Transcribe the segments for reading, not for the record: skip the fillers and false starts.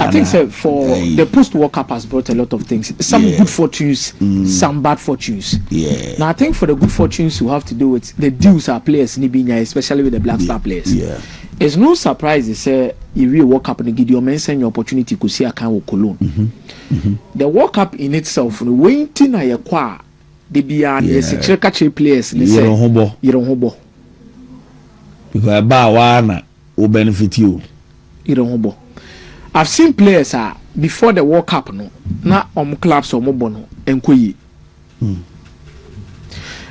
I think so for the post-World Cup has brought a lot of things. Some good fortunes, some bad fortunes. Yeah. Now I think for the good fortunes you have to do with the deals our players Nibinya, especially with the Black Star players. Yeah. It's no surprise they say you really World Cup and give you your opportunity to see a kind of Cologne. The World Cup in itself, waiting a qua the beyond the players they say you don't hobo. Because one will benefit you. You don't hobo. I've seen players before the World Cup no na clubs or mobono enkoyi.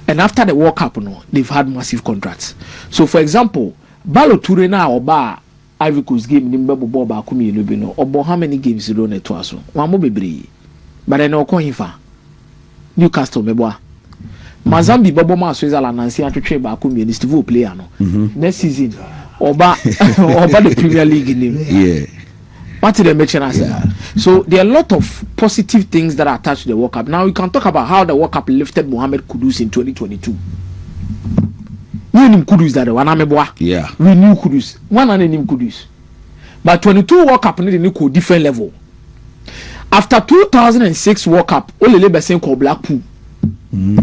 And after the World Cup no they've had massive contracts. So for example, Balo Toure na oba Ivory Coast game nimba bobo ba kumi no bi no obo how many games you don't to aso. Wan mo bebre. But then okonhifa Newcastle meboa. Mazambi bobo ma Switzerland nansi atwetwe ba kumi ni Steve player no. Next season oba the Premier League name. Yeah. What did they mention us? So there are a lot of positive things that are attached to the World Cup. Now we can talk about how the World Cup lifted Mohamed Kudus in 2022. We knew Kudus that one ameboa. Yeah. We knew Kudus. One and name Kudus. But 22 World Cup need a different level. After 2006 World Cup, only labor saying called Blackpool.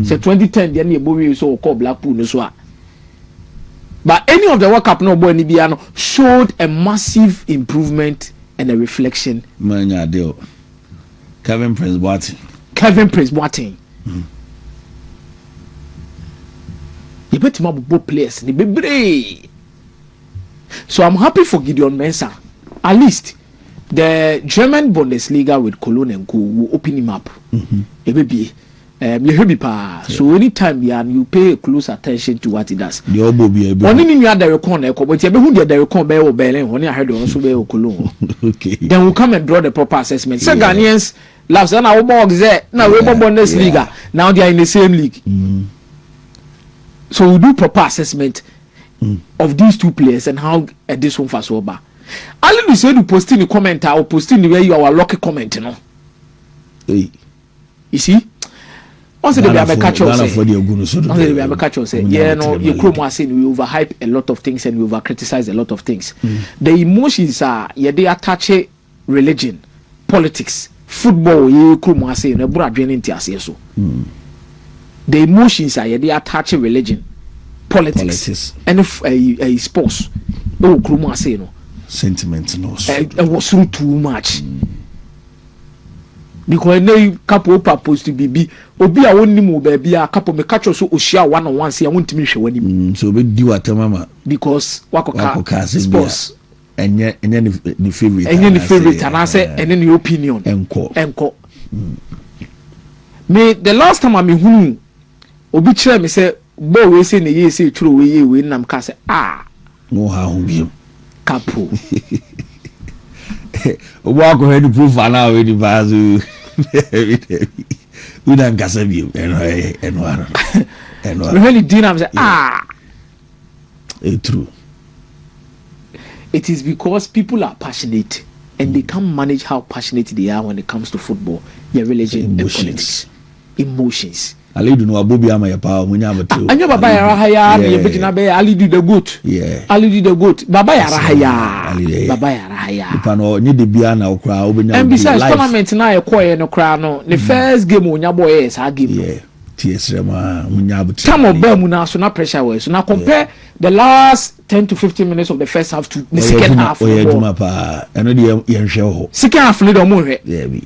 So 2010 the any boy so called Blackpool no so. But any of the World Cup no boy Nibiano showed a massive improvement and a reflection. Manya deal. Kevin Prince Boateng. You bet him both players. So I'm happy for Gideon Mensah. At least the German Bundesliga with Cologne and Co will open him up. So anytime you pay close attention to what he does. Okay. Then we'll come and draw the proper assessment. So Ghanaians last now we Bundesliga. Now they are in the same league. So we do proper assessment of these two players and how this one fast over. I'll be saying to post in the comment or post in the way you are lucky comment, you know. You see? Also, the catch say, yeah, no, you could say we overhype a lot of things and we over criticize a lot of things. The emotions are they attach religion, politics, football. You could say no, so. The emotions are they attach religion, politics. And if sports, oh, could say no sentiment no. It was through too much. Because no couple supposed to be obi a wonni mu baby a couple me catch so oshia one on one say I want to hwe wani so be di wata mama because wakoka sports enye ni favorite and I say any opinion enko me the last time I me hunu obi kire me say bo we say na ye say true we nam ka say no ha hu bi couple obo akọ head proof ana we di bazu we don't gas of you and really didn't say it's true. It is because people are passionate and they can't manage how passionate they are when it comes to football, their religion, emotions. Ali do know Bobby ama ya pa munya betu. Anya baba ya rahaya na yebejina be Ali do the goat. Yeah. Ali do the goat. Baba ya rahaya. Baba ya rahaya. Ipa no nye de bia na okra obenya. And besides tournament na ye koye no kra no. The first game onya boy is a game. Yeah. TSRema munya betu. Time of mu na so na pressure we. So now compare the last 10 to 15 minutes of the first half to the second half. Oh yeah, duma pa. Eno de ye nhwe ho. Second half ni do mo hwe. Yeah bi.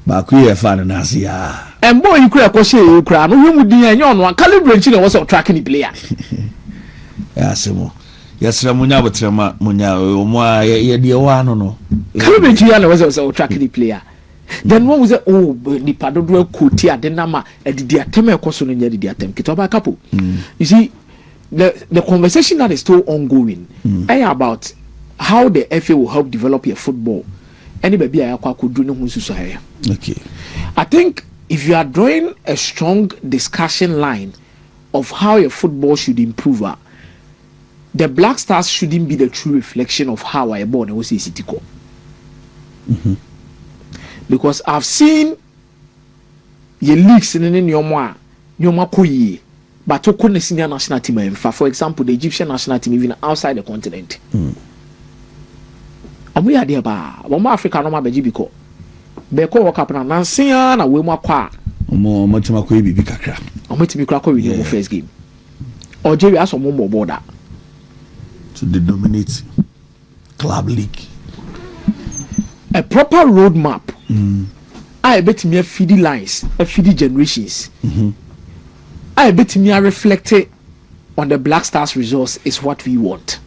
Ba ku ye fa na asi ya. And boy, you could have you cry. No, you would be on calibrating was tracking the player. Yes, yes, Ramunya, but Munya, ye dear one, no. Calibrating was also tracking the player. Then one was the the Padro Kutia, the Nama, and the attempt question in the attempt. Kitoba couple. You see, the conversation that is still ongoing about how the FA will help develop your football. Anybody could do no. Okay. I think if you are drawing a strong discussion line of how your football should improve, the Black Stars shouldn't be the true reflection of how I born was a city call. Because I've seen your leagues in your koye, but to the senior national team, for example, the Egyptian national team, even outside the continent. I'm omo ya de ba omo Africa no ma beji biko be ko World Cup na nansia na we mu akwa omo tima ko bibi kakra omo timi kra ko win first game Algeria aso mo border to dominate club league. A proper roadmap. I bet me a feedy lines, a feedy generations. I bet me a reflected on the Black Stars results is what we want.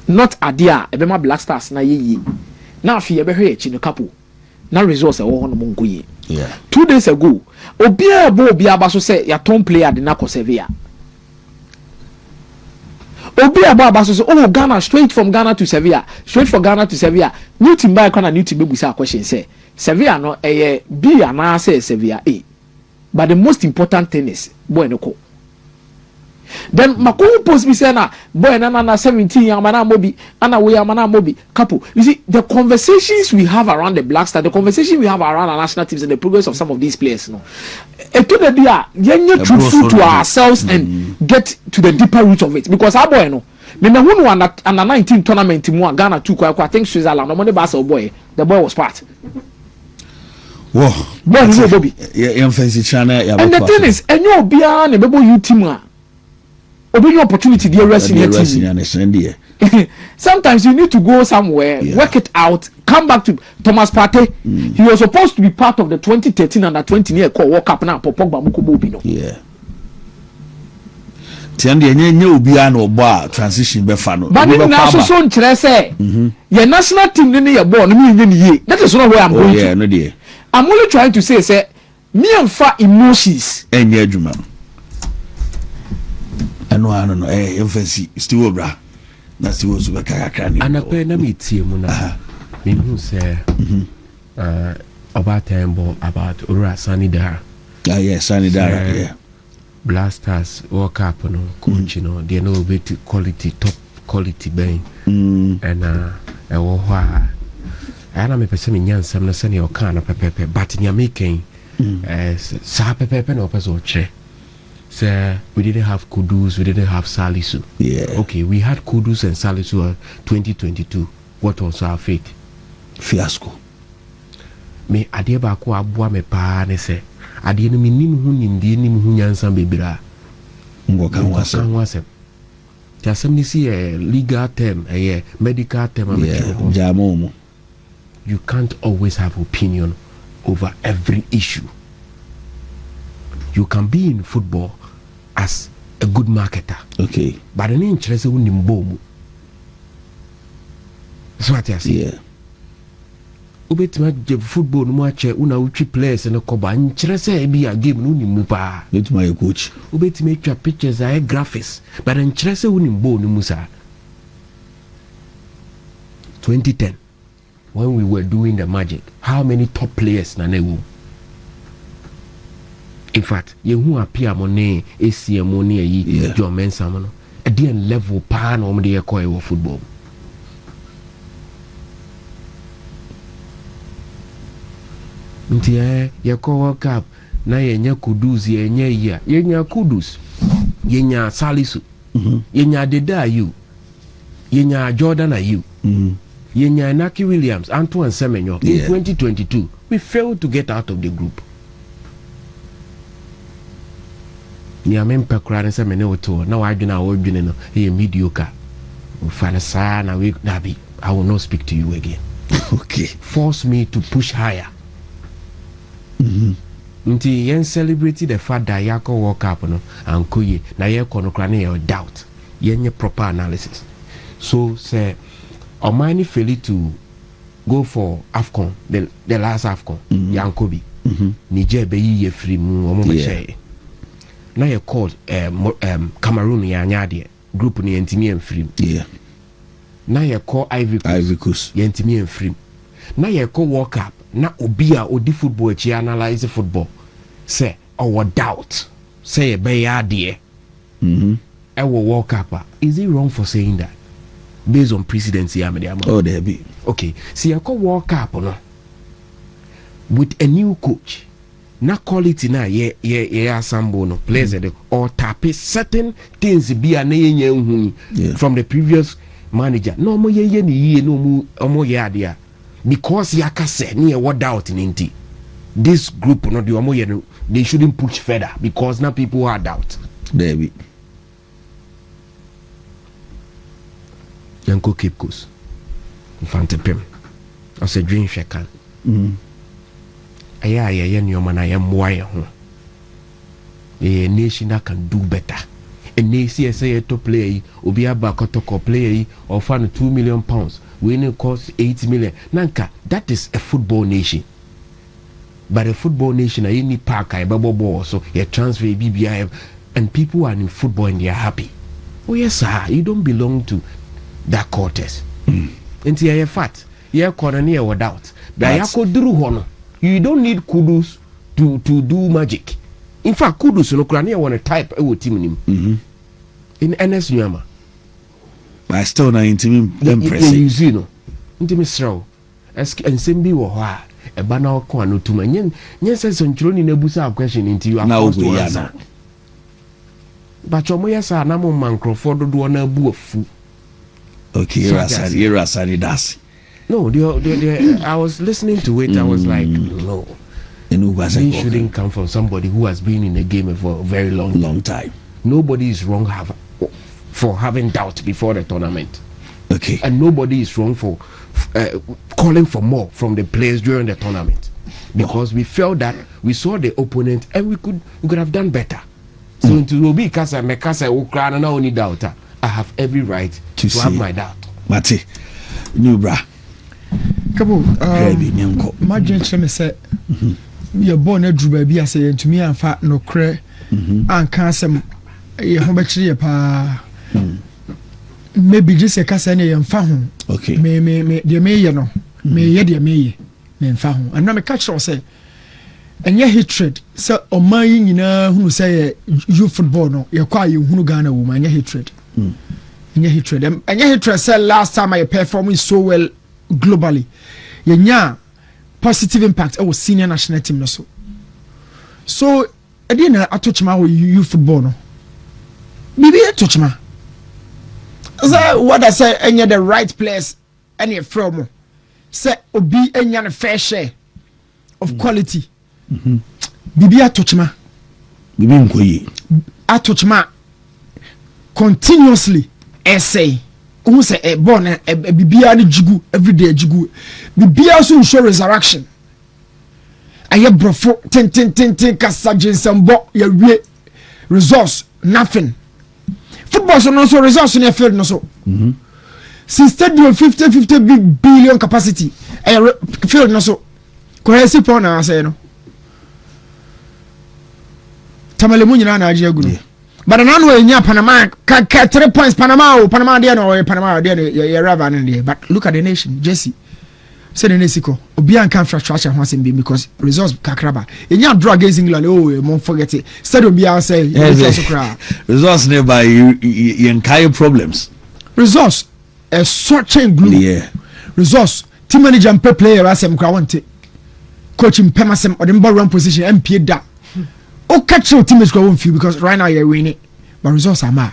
Not adia, a bema Black Stars na ye. Now if you ever hear chino couple, now results are all on Mongoye. Yeah. 2 days ago, Obia Bo Biabaso said your tone player did not Sevilla. Obia Babaso said, oh, Ghana, straight from Ghana to Sevilla, straight from Ghana to Sevilla. New team by a new team with a question say Sevilla no a B and I say Sevilla A. But the most important thing is boy no ko. Then Mako post me say na boy na 17 yamana mobi ana we yamana mobi couple. You see the conversations we have around the Black Star, the conversation we have around our national teams and the progress of some of these players no. It to the dia yenye truthful to ourselves and get to the deeper root of it because our boy no me who no under 19 tournament mu Ghana 2 I think Switzerland no money Basel boy the boy was part. Whoa, boy no Bobby. Yeah, fancy channel. And the thing is, enyo obia na bebo you team a obi opportunity the rest in your team. Sometimes you need to go somewhere, work it out, come back to Thomas Partey. He was supposed to be part of the 2013 under 20 year call World Cup now. Pogba Mukobo no. Yeah. Tiandi enye obi an obo transition be fa no. But na so nkyere say. Your national team ni your ball no me nye ye. That is not where I'm going. Yeah, no dey. I'm only trying to say me and fa emotions. Enye adwuma. Ano emphasis still bra. Na still so be kakra ni. Anape na me tie mu na. Me hu say about tembo about Ura Sanidara. Ah yeah, Sanidara, yeah. Blasters World Cup no coach no they know bit quality top quality bang. And e wo ho a ana me pese me nyansam na se ne o kan na pepepe but nya making sa pepepe no pese o che. So we didn't have Kudus, we didn't have Salisu. Yeah. Okay, we had Kudus and Salisu 2022. What was our fate? Fiasco. Me adie ba ko aboa me pa ne se adie no minim hu nimdie nim hu nyansa bebira. Ngoka wasem. Tasem ni si legal term, medical term. Jamomo. You can't always have opinion over every issue. You can be in football as a good marketer. Okay. But an interest in nimbomu. That's what I say. Yeah. Ubetima football no match una uchi players no koba interest e bi a game no nimu pa. Ubetima your coach. Ubetima twa pictures and graphics. But interest e unimbo no musa. 2010 when we were doing the magic, how many top players na newu? In fact, you appear money, ACM money, John Mensah, no, a dear level pan on the acquire football. Ntia, ya call World Cup, na yenya Kudus, yenya Kudus, yenya Salisu, yenya Deda you, yenya Jordan are you, yenya Naki Williams, Antoine Semenyo. In 2022, we failed to get out of the group. Ni amempa kura nse mene oto na wadwena awodwene no he mediocre ufana saa na we dabi I will not speak to you again. Okay, force me to push higher. Nti yen celebrate the fact that yako World Cup no ankoye na ye kono kura na your doubt yenye proper analysis. So say Omani failed to go for Afcon, the last Afcon yankobi Niger be ye free mu omo be share. Now you called Cameroon yanyade group ni entimi enfrim. Yeah. Now you call Ivory Coast yentimi enfrim. Now you call World Cup na obia odi football chi analyze football. Say our doubt. Say be yade. Our World Cup. Is it wrong for saying that? Based on presidency oh there be. Okay. See you call World Cup no. With a new coach. Na quality na ye asambo no players or tape certain things be a from the previous manager no mo ye ni yie no mu omo ye ade a because yaka say ne what doubt in inti this group no the omo ye no they shouldn't push further because now people are doubt baby yanko Cape Coast infante pem as a dream shekan aya ni o mana ya mwa ye ho a nation that can do better. A nation say to play obi aba kotoko play or fund £2 million when it costs 8 million. Nanka, that is a football nation. But a football nation, I need park, I bubble so a transfer BBI, and people are in football and they are happy. Oh yes, sir, you don't belong to that quarters. And see, you're fat. You're corner or doubt. But you don't need kudos to do magic. In fact, kudos no krania want to type a team in NS Nyama. But still not impressive. You see, no, intimate straw. And Simbi or why a banal corner to my yen says on Troni Nebusa question into you. Now, we are. But your moyas are Namo Mancroft do on a boo of food. Okay, you're a das. No, I was listening to it. I was like, no. He shouldn't come from somebody who has been in the game for a very long time. Nobody is wrong for having doubt before the tournament. Okay. And nobody is wrong for calling for more from the players during the tournament. Because we felt that we saw the opponent and we could have done better. So to be Kasa Mekasa Ukraine no only doubt. I have every right to have my doubt. Mate, new bra. Kabo, my gentleman said, you're born a drew baby. I say to me, I'm fat no cray and can't some pa maybe just a casane and found. Okay, may dear may you know, may ye dear may found. And I'm a catch or say, and your hatred, so on my who say you football no, you're quite you who Ghana woman, your hatred. And your hatred, and your hatred said last time I performed so well globally. Yenya positive impact our senior national team no so I didn't touch my you football no maybe I touch my so what I say any the right place any from say obi any fair share of quality bibi I touch my bibi nkoyi I touch my continuously essay who say a born a bibia ni jugu every day jugu bibia so show resurrection aye brofo ten kasaje sambo ya wie resource nothing football so no so resource in field no so since stadium 50 big billion capacity field no so cohesive power na say no tamale mu nyina na aje aguru but now we nya Panama 3 points Panama there no Panama there you rather than there but look at the nation Jesse say the Nesiko obi an can fracture ho asem because results kakraba enya draw against England oh mo forget it stadium bia say results nearby you entire problems results a such a glue results team manager and player asem kra want coach Pemasem or the run position MP da o catch your team is going feel because right now you're winning but results are ma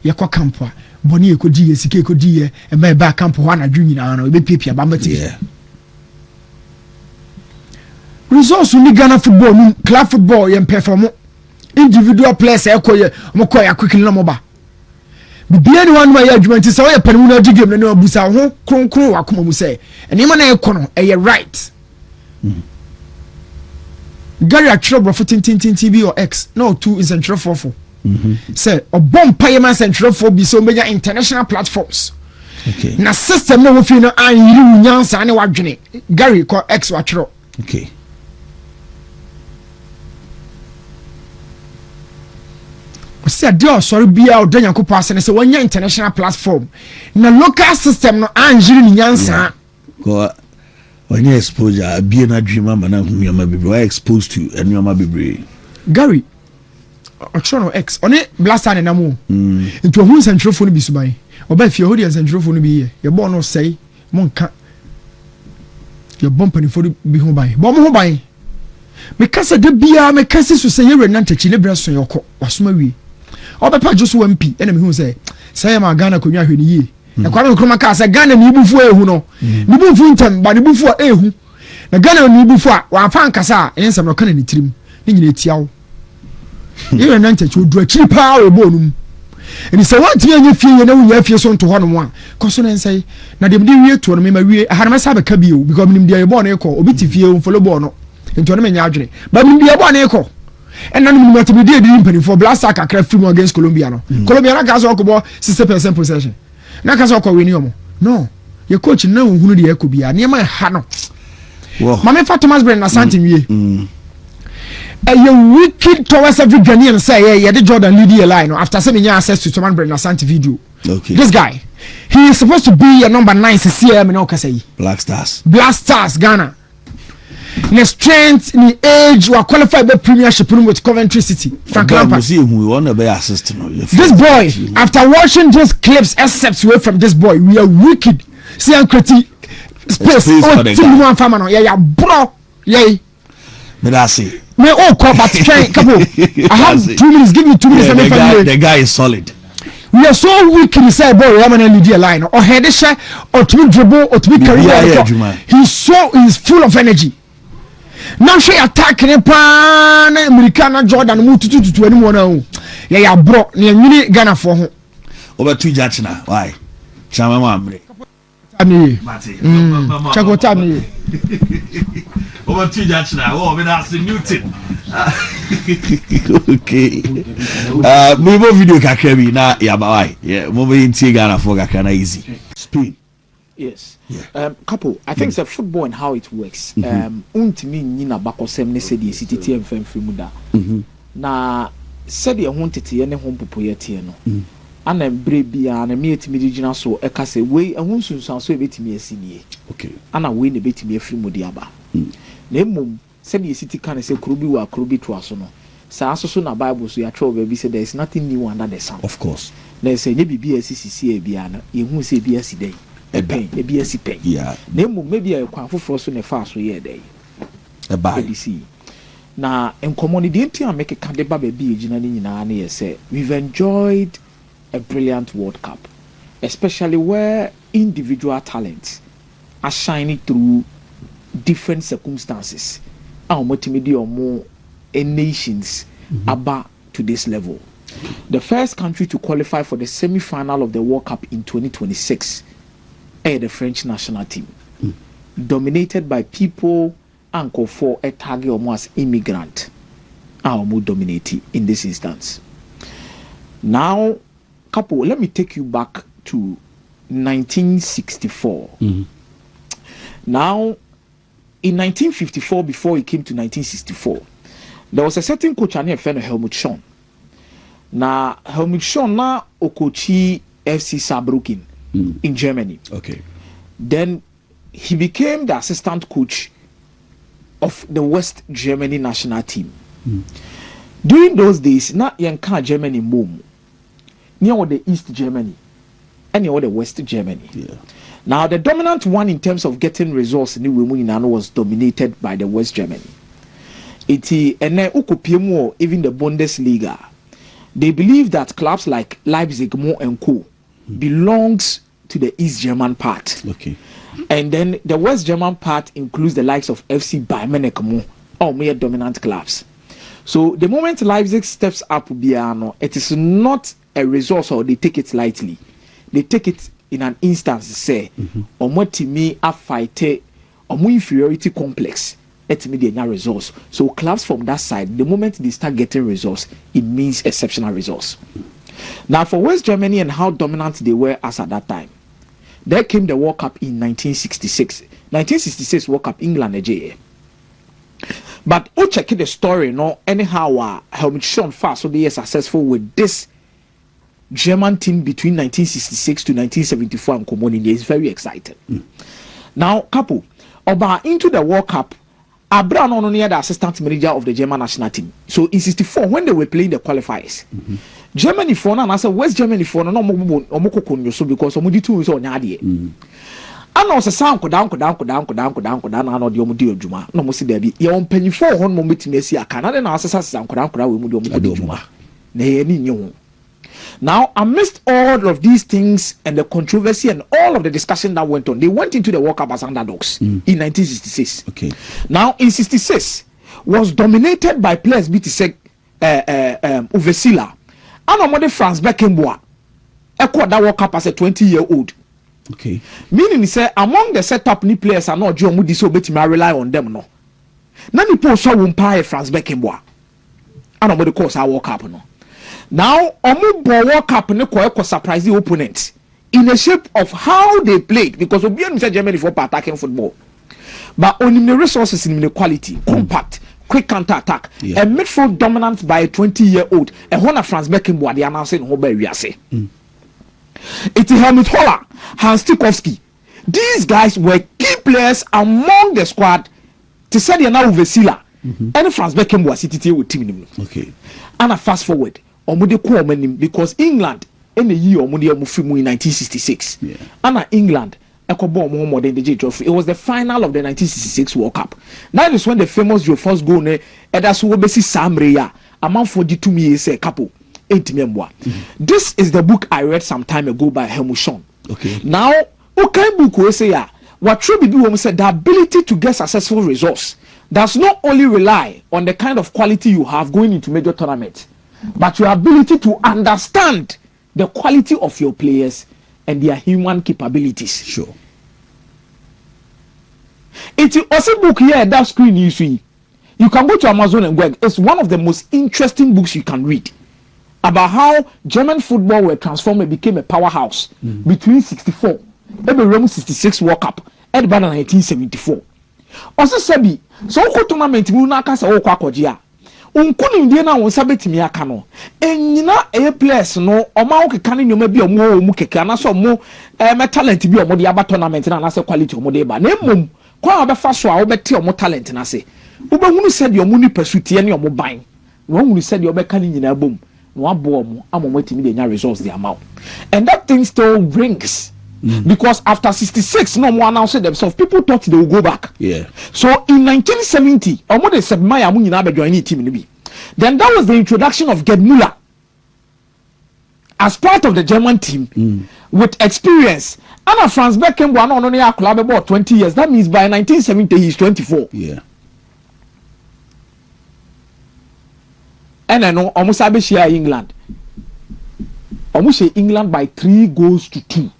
you kwa campo boni e ko di e sike ko di e me ba campo ho na dwun nyina no e be pepia ba mate results ni Ghana football ni club football you perform individual players e ko ye mo ko ya quickly no mo ba bibia ni wan ma ya adwuma say we panimu na game na no abusa ho kronkron wa koma mu say eni ma na e ko no e right Gary actually bro for TV or X no 2 is central 4 say a bomb payment central 4 be so major international platforms okay na system no fi no an yiri nyansa ne wadwene Gary ko X watro okay say dey sorry bia o dan yakopo ase ne say wanya international platform na local system no an yiri nyansa ko when you exposure be na dream man na hunyama bebre exposed to enyama bebre Gary Ochono X on it blaster na mo into a central phone bi subai oba fie ho de central phone bi ye ye bo no say monka ye bompani for bi ho bai bo mo ho bai me kasa de bia me kasa so say ye renanta chi lebra so yoko wasoma wi oba pa jo so wampi ena me hu say ma Ghana konwa hwe ni ye na Kwame Nkrumah ka say Ghana ni ibufu ehu no ni bufu ntem ba ni bufu ehu na Ghana ni ibufu a wa fa nkasa ensem no kana ni tirim ni nyina etiawo ye na ntachi odu akiri pa we bo num eni se wanti anya fie ye na wunya fie so nto ho no a koso na nsai na dem de wie to no me ma wie ha na me sa be ka bio because minim de ye bo na ekọ obi ti fie o follow bo no nto no me nya adwene ba minim de ye bo na ekọ and then we to be there for blast attack craft film against Colombia no Colombia na kaso ko 60% possession na kaso ko win yomo no your coach na ohunu de yakobia na ma ha no mama fa Thomas Brand na Santi wie you wicked towards every Ghanaian say yeah the Jordan lead the line after sending access to Thomas Brand na Santi video. Okay, this guy he is supposed to be a number 9 CCM no ka say Black Stars Ghana. The strength, the age, we are qualified by Premiership with Coventry City. Frank Lampard. This boy, after watching those clips, excerpts away from this boy, we are wicked. See and critique space. Oh, team one farmer, yeah, bro, yeah. Me call but try couple. I have 2 minutes. Give me 2 minutes. The guy is solid. We are so weak in say boy we are lead line or head share or to dribble or to be career. He's full of energy. Now she attack ne pan Americana Jordan mu tutu ani mo na o ya bro ne nwini Ghana for ho over 2 judge na why chama mo amre ami chakota mi over 2 judge na oh me that's Newton okay me mo video kakra bi na ya ba why yeah mo be ntie Ghana for kakra na easy Spain. Yes. Yeah. Couple, I think it's football and how it works. Untimi nyina bakosem ne se de city mfam muda. Na se de ho tete ne ho popoye tie no. Ana bre bia na me etimi regional so e ka se we ehun sunsun so e betimi asinie. Okay. Ana we ne betimi afiri mu de aba. Na emom se de city kan se krobi wa krobi to aso no. Sa aso so na Bible so ya tell baby say there is nothing new under the sun. Of course. Na say ne bibia asisi e bia na ehun se bia sidai. Ebi esi pen. Yeah. Na emu maybe a kwan foforo so ne fa so ye dey. Na enkomo ni de ntia make ka de ba ba bi ejina ni nyina na ye say we've enjoyed a brilliant World Cup, especially where individual talents are shining through different circumstances. Our multimedia omo nations about to this level. The first country to qualify for the semi-final of the World Cup in 2026 the French national team, dominated by people and for a target almost immigrant, more dominating in this instance. Now, couple, let me take you back to 1964. Now, in 1954, before he came to 1964, there was a certain coach and a friend Helmut Schön. Now, Helmut Schön na okochi FC Saarbrücken in Germany. Okay. Then he became the assistant coach of the West Germany national team. During those days, not Yanka Germany boom, near the East Germany, and near the West Germany. Yeah. Now the dominant one in terms of getting results in the women was dominated by the West Germany. Even the Bundesliga, they believe that clubs like Leipzig, Mo and Co belongs to the East German part. Okay. And then the West German part includes the likes of FC Bayern Munich, or more dominant clubs. So the moment Leipzig steps up, it is not a resource or they take it lightly. They take it in an instance, say, or more to me a fight or more inferiority complex. It's media resource. So clubs from that side, the moment they start getting results, it means exceptional results. Now for West Germany and how dominant they were as at that time, there came the World Cup in 1966. 1966 World Cup England AJA. But check the story, no anyhow Helmut Schön fast so they are successful with this German team between 1966 to 1974 and Comunini is very excited. Now couple about into the World Cup, Abraham only the assistant manager of the German national team. So in 64 when they were playing the qualifiers, Germany for now, and I said West Germany for no more so because some two is on Yadi. And also sound down, and all the Omudio Juma. No more see there be your own penny for 1 moment to Messi. I can't answer some Juma. Now, amidst all of these things and the controversy and all of the discussion that went on, they went into the World Cup as underdogs in 1966. Okay. Now, in 66, was dominated by players BT Uvesila and Omode Franz Beckenbauer. Echo that World Cup as a 20-year-old. Okay. Meaning, he said, among the set-up new players are not John Moody, so rely on them. No. Nani po so wumpire Franz Beckenbauer. And Omode course our World Cup. No. Now, Omu World Cup ne ko surprise the opponents in the shape of how they played, because Obian said Germany for attacking football. But on the resources in the quality, compact, quick counter attack, a midfield dominant by a 20-year-old, a Honor Franz Beckenbauer, the announcing Hobe Riase. It's Helmut Holler, Hans Tikowski. These guys were key players among the squad. To say they are now Vesila, and Franz Beckenbauer City with team. Okay. And I fast forward, because England in the year in 1966, and England. It was the final of the 1966 World Cup. That is when the famous your first goal that's what basi Samreya amount 42 years a couple 8 member. This is the book I read some time ago by Helmut Schön. Okay. Now, okay book we say what should be doing said the ability to get successful results does not only rely on the kind of quality you have going into major tournaments, but your ability to understand the quality of your players and their human capabilities. Sure. It's also book here that screen you see. You can go to Amazon and go. It's one of the most interesting books you can read about how German football were transformed and became a powerhouse between 64, every 66 World Cup, and 1974. Also, Sebi, so tournament we na kasa wo kwa kojia. Unkuni ndie na wonsa betimi aka no enyina e players no oma wo keka ne nyoma bi omo mu keka na so omo talent bi omo de aba tournament na se quality omo de ba na emom kwa obefa so a obete omo talent na se ubehunu se de omo ni pursuit ne omo ban na ohunu se de obeka ne nyina bom na wabo omo amomo timi de nya results the amount, and that thing still rings. Because after 66, no more announced themselves. People thought they would go back. Yeah. So in 1970, almost said Maya Munina joining team. Then that was the introduction of Gerd Müller as part of the German team with experience. Anna Franz Beckenbauer no only a club about 20 years. That means by 1970 he's 24. Yeah. And I know almost I share England. Almost England by 3-2.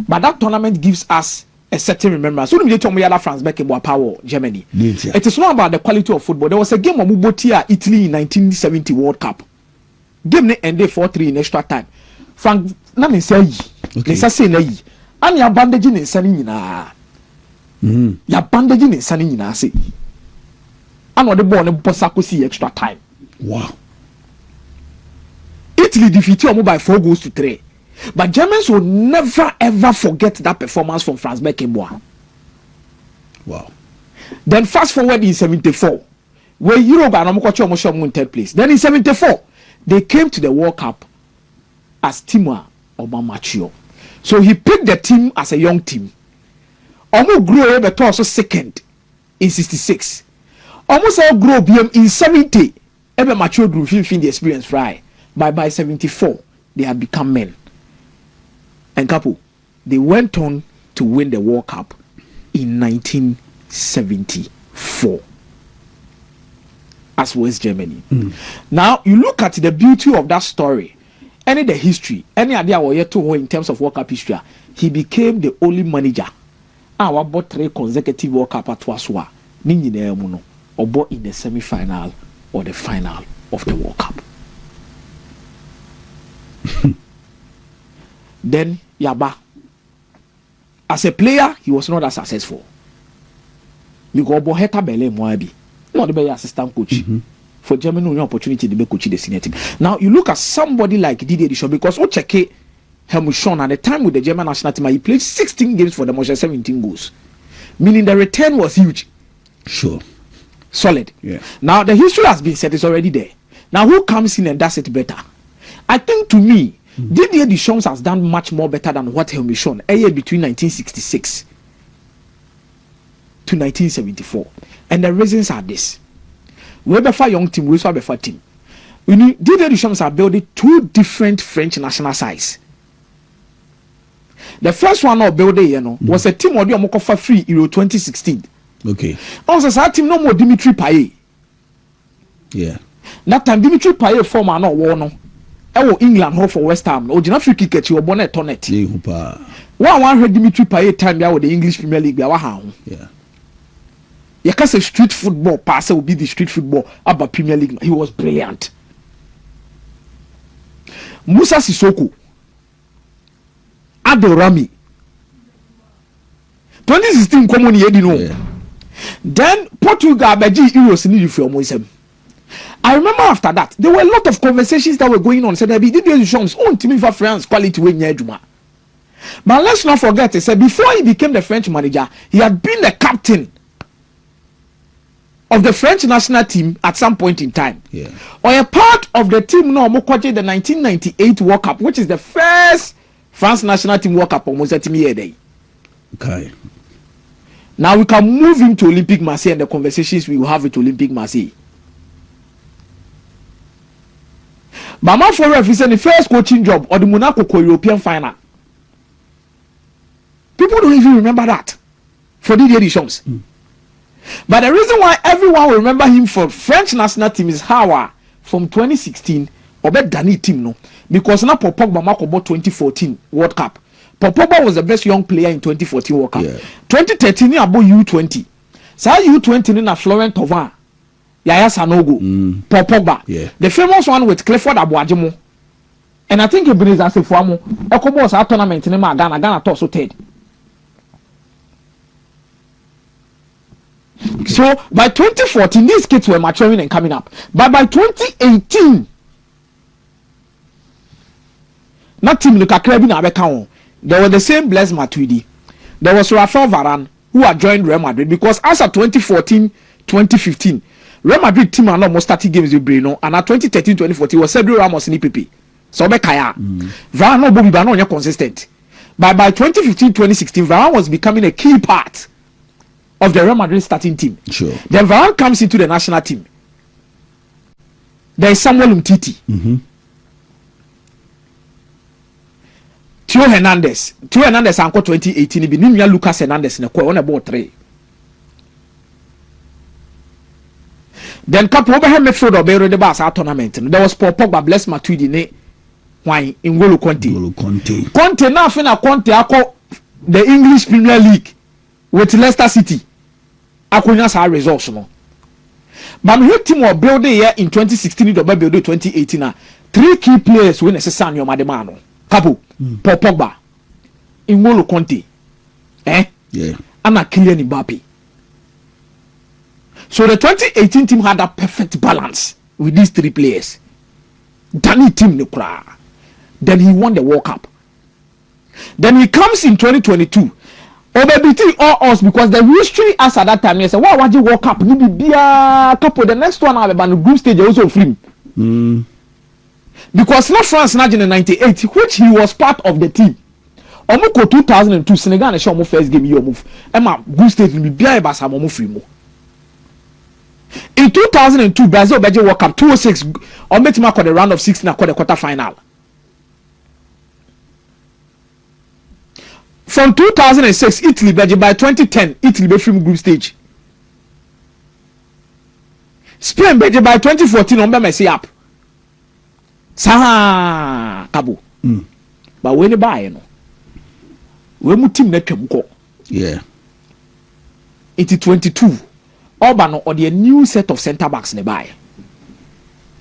But that tournament gives us a certain remembrance. So we tell me Franz Beckenbauer power Germany. It is not about the quality of football. There was a game of Mubotia Italy in 1970 World Cup. Game ended 4-3 in extra time. Frank Nami say okay. Say nay. And ya bandaging in sunny na. Ya bandaging in sunny na say. And the ball and Bosako see extra time. Wow. Italy defeated Omo by 4-3. But Germans will never ever forget that performance from Franz Beckenbauer. Wow. Then fast forward in 74, where Europe and Omokocho in third place. Then in 74, they came to the World Cup as Timur Obamacho. So he picked the team as a young team. Omo grew but also second in 66. Almost all grow BM in 70. Ever mature grew fin the experience fry. By 74, they had become men. And couple, they went on to win the World Cup in 1974 as West Germany. Now you look at the beauty of that story, any the history, any idea what you to in terms of World Cup history. He became the only manager. Our bought 3 consecutive World Cup at Waswa, Ninja or bought in the semi-final or the final of the World Cup. Then Yaba, as a player, he was not as successful. Because Boheta Bele Moabi, not the assistant coach. For Germany, no opportunity to be coach the senior team. Now you look at somebody like Didier Deschamps, because Ocheke Helmut Schön at the time with the German national team, he played 16 games for them, was 17 goals, meaning the return was huge. Sure. Solid. Yeah. Now the history has been said, it's already there. Now who comes in and does it better? I think to me, Didier Deschamps has done much more better than what Helmut Schön a year between 1966 to 1974. And the reasons are this. We have a young team, we also have a team. You know, Didier Deschamps are building two different French national sides. The first one now building, was a team of the free Euro 2016. Okay. Also, that team no more Dimitri Payet. Yeah. That time Dimitri Payet former no war England home for West Ham. Original free kicker you bonnet on it. One heard Dimitri Payet time there with the English Premier League. Yeah. You can say street football passer will be the street football about Premier League. He was brilliant. Musa Sissoko, Adel Rami. 2016 common year, you know. Then Portugal beji Euros in the I remember after that there were a lot of conversations that were going on. Said there be Deschamps own team for France quality way near Juma. But let's not forget, he said before he became the French manager, he had been the captain of the French national team at some point in time. Yeah. Or a part of the team now the 1998 World Cup, which is the first France national team World Cup almost a team year day. Okay. Now we can move into Olympic Marseille and the conversations we will have with Olympic Marseille. Mama for ref is the first coaching job or the Monaco European final. People don't even remember that for Didier Deschamps. But the reason why everyone will remember him for French national team is how from 2016 Obed Dani team no, because now Pogba bought 2014 World Cup. Pogba was the best young player in 2014 World Cup. 2013 about U20. So U20 na Florent Thauvin, Yaya Sanogo, Pogba. The famous one with Clifford Abuajimo. And I think Ebenezer Sefuamo, Ekobos our tournament in Ghana toss so third. So by 2014 these kids were maturing and coming up. But by 2018 that team look at there was the same Blaise Matuidi. There was Rafael Varane who had joined Real Madrid because as of 2014-2015 Real Madrid team are not most starting games with Breno, and at 2013-2014 was Sergio Ramos in EPP. So Bekaya Varane no Bobby Bano consistent. But by 2015-2016 Varane was becoming a key part of the Real Madrid starting team. Sure. Then Varane comes into the national team. There is Samuel Umtiti. Theo Hernandez anko 2018 bi nimya Lucas Hernandez na kwa on about 3. Then couple over him midfield or the Barca tournament. There was Paul Pogba, Blaise Matuidi ne why in N'Golo Conte. Conte now fina Conte ako the English Premier League with Leicester City. Akonya sa results no. But me team were building here in 2016 to build 2018 3 key players when necessary your mademano. Couple Paul Pogba, N'Golo Conte, and Kylian Mbappé. So the 2018 team had a perfect balance with these 3 players. Danny team Nukra. Then he won the World Cup. Then he comes in 2022. Beating all us because the history as at that time, he said, "Why would you World Cup? Maybe be a couple. The next one I'll be on the group stage also film." Because not France in 98, which he was part of the team. Omoko 2002 Senegal and show first game you move. Emma group stage will be a basa mo free mo. In 2002 Brazil Belgium World Cup 2006 on metima the round of 16 the quarter final. From 2006 Italy Belgium by 2010 Italy be free group stage. Spain Belgium by 2014 on be up. Sa kabo. But when you buy no. We mu team na twam ko. Yeah. It's 22. Oba or the new set of centre backs ne buy.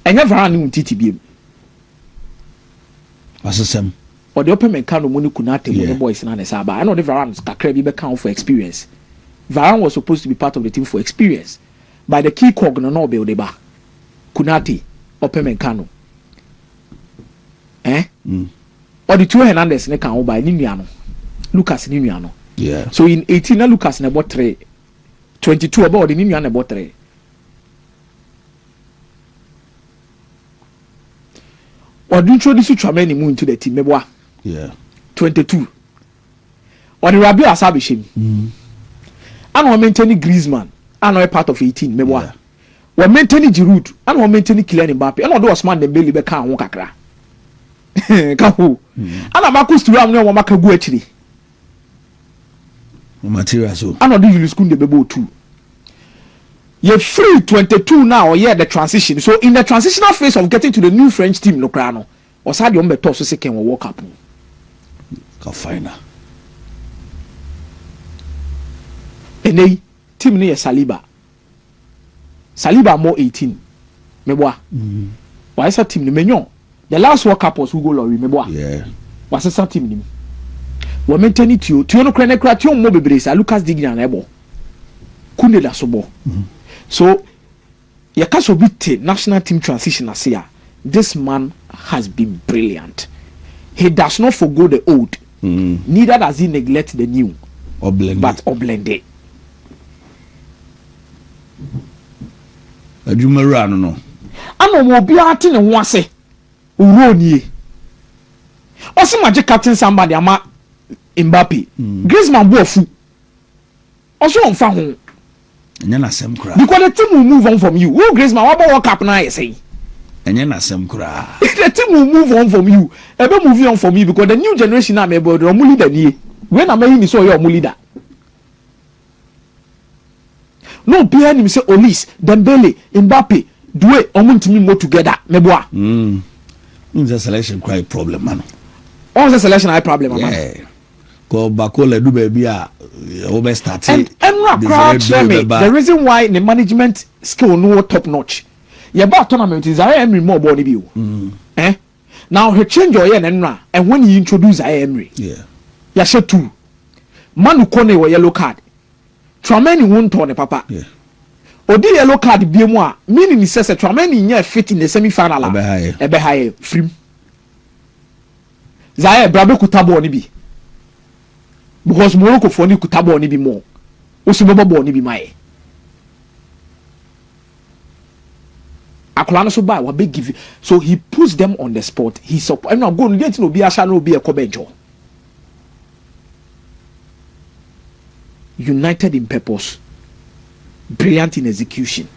Enya Varane mu TTBM. Asasem. Or the open mechanic money kunate money boys na nesa ba. I know the Varane kakra bi be count for experience. Varane was supposed to be part of the team for experience. But the key cog no build ba. Kunate open mechanic. Or the Theo Hernandez ne kan buy ni nuano. Lucas ni nuano. Yeah. So in 18 na Lucas ne bought 3. 22 about the ni nuano bought 3. Or do introduce Tchouameni mu into the team meboa. Yeah. 22. Or the Rabiot Asabishim. And we maintain Griezmann. And we part of 18 meboa. we maintain Giroud and we maintain Kylian Mbappé and do Osman Dembele be kan ho kakra kapo and Marcus Thuram no maka gu akiri material so and do Julius Kounde bebo too. You're free 22 now, yeah, the transition. So in the transitional phase of getting to the new French team, no crano, or Sadio Mbeto so second will walk up. Final. And they team near Saliba. Saliba more 18. Meboa. Why is that team the Mignon? The last World Cup was Hugo Lloris, Meboa. Yeah. What's that team? We maintain it to you. No cranecration, no bebresa. Lucas Digna and Ebo. Kunde da sobo. So, Yakasobite national team transition as here. This man has been brilliant. He does not forgo the old. Neither does he neglect the new. Or blend but or blended. Adwumara no. Ano mo bi ate ne ho ase. Owuro nie. Osi magic captain somebody ama Mbappé. Griezmann bo afu. Oso on fa ho. Enya na sem kura. Because the team will move on from you. Who Griezmann what about World Cup na you say? Enya na sem kura. The team will move on from you. Ebe move on from you because the new generation na me bodo omu leader nie. When am I so your omu leader? No bear him say Olis, Dembele, Mbappé, Doué omu ntimi mo together. Meboa. The selection quite problem man. All the selection high problem man. Yeah. Ko bakola do baby a over start. And the reason why the management skill no top notch. Yeah, but tournament is I Emery more body view. Now he change your year and when he introduce I Emery. Yeah. Ya she two. Manu Kone wa yellow card. Trameni won't turn papa. Yeah. Odi yellow card be moi. Meaning he says Trameni near fit in the semi final. Ebe high free. Zaire Brabe Kutabo ni bi. Because Morocco for ni Kutabo ni bi more. Osubobo ni bi mai. Akolano so buy wa big give. So he puts them on the spot. He support. I'm not going to get to be a shall be a cobenjo. United in purpose, brilliant in execution.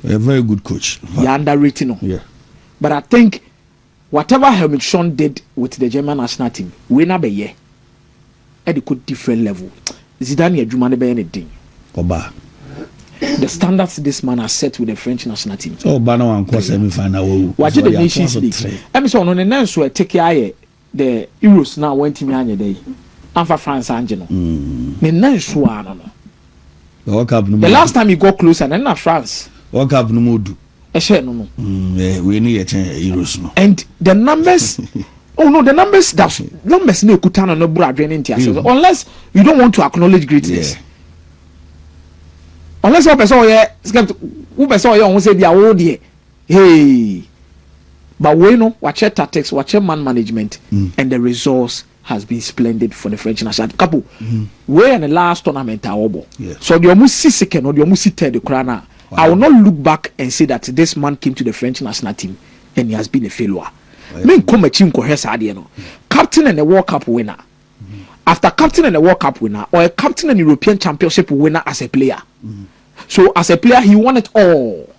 A very good coach. You're underrated, no? Yeah. But I think whatever Helmut Schön did with the German national team, we never year at a good different level. Zidane Jumane be anything. Oba. The standards this man has set with the French national team. So Bano and Cross semi-final. Watch the Nations League. I'm on the next so take care the Euros now went to me on your day. And for France Angelo. The next one. The last time he got closer, and then France. World Cup no more do. No. We need a Euros no. And the numbers. The numbers no kutana no bra draining tears. Unless you don't want to acknowledge greatness. Yeah. Unless one person who person who say they are old here. Hey. But we know watch your tactics, watch your man management, and the results has been splendid for the French national couple. We're in the last tournament so the almost second or the almost third the crown. I will not look back and say that this man came to the French national team and he has been a failure. Men come a team captain and a World Cup winner. After captain and a World Cup winner, or a captain and European Championship winner as a player. So as a player, he won it all.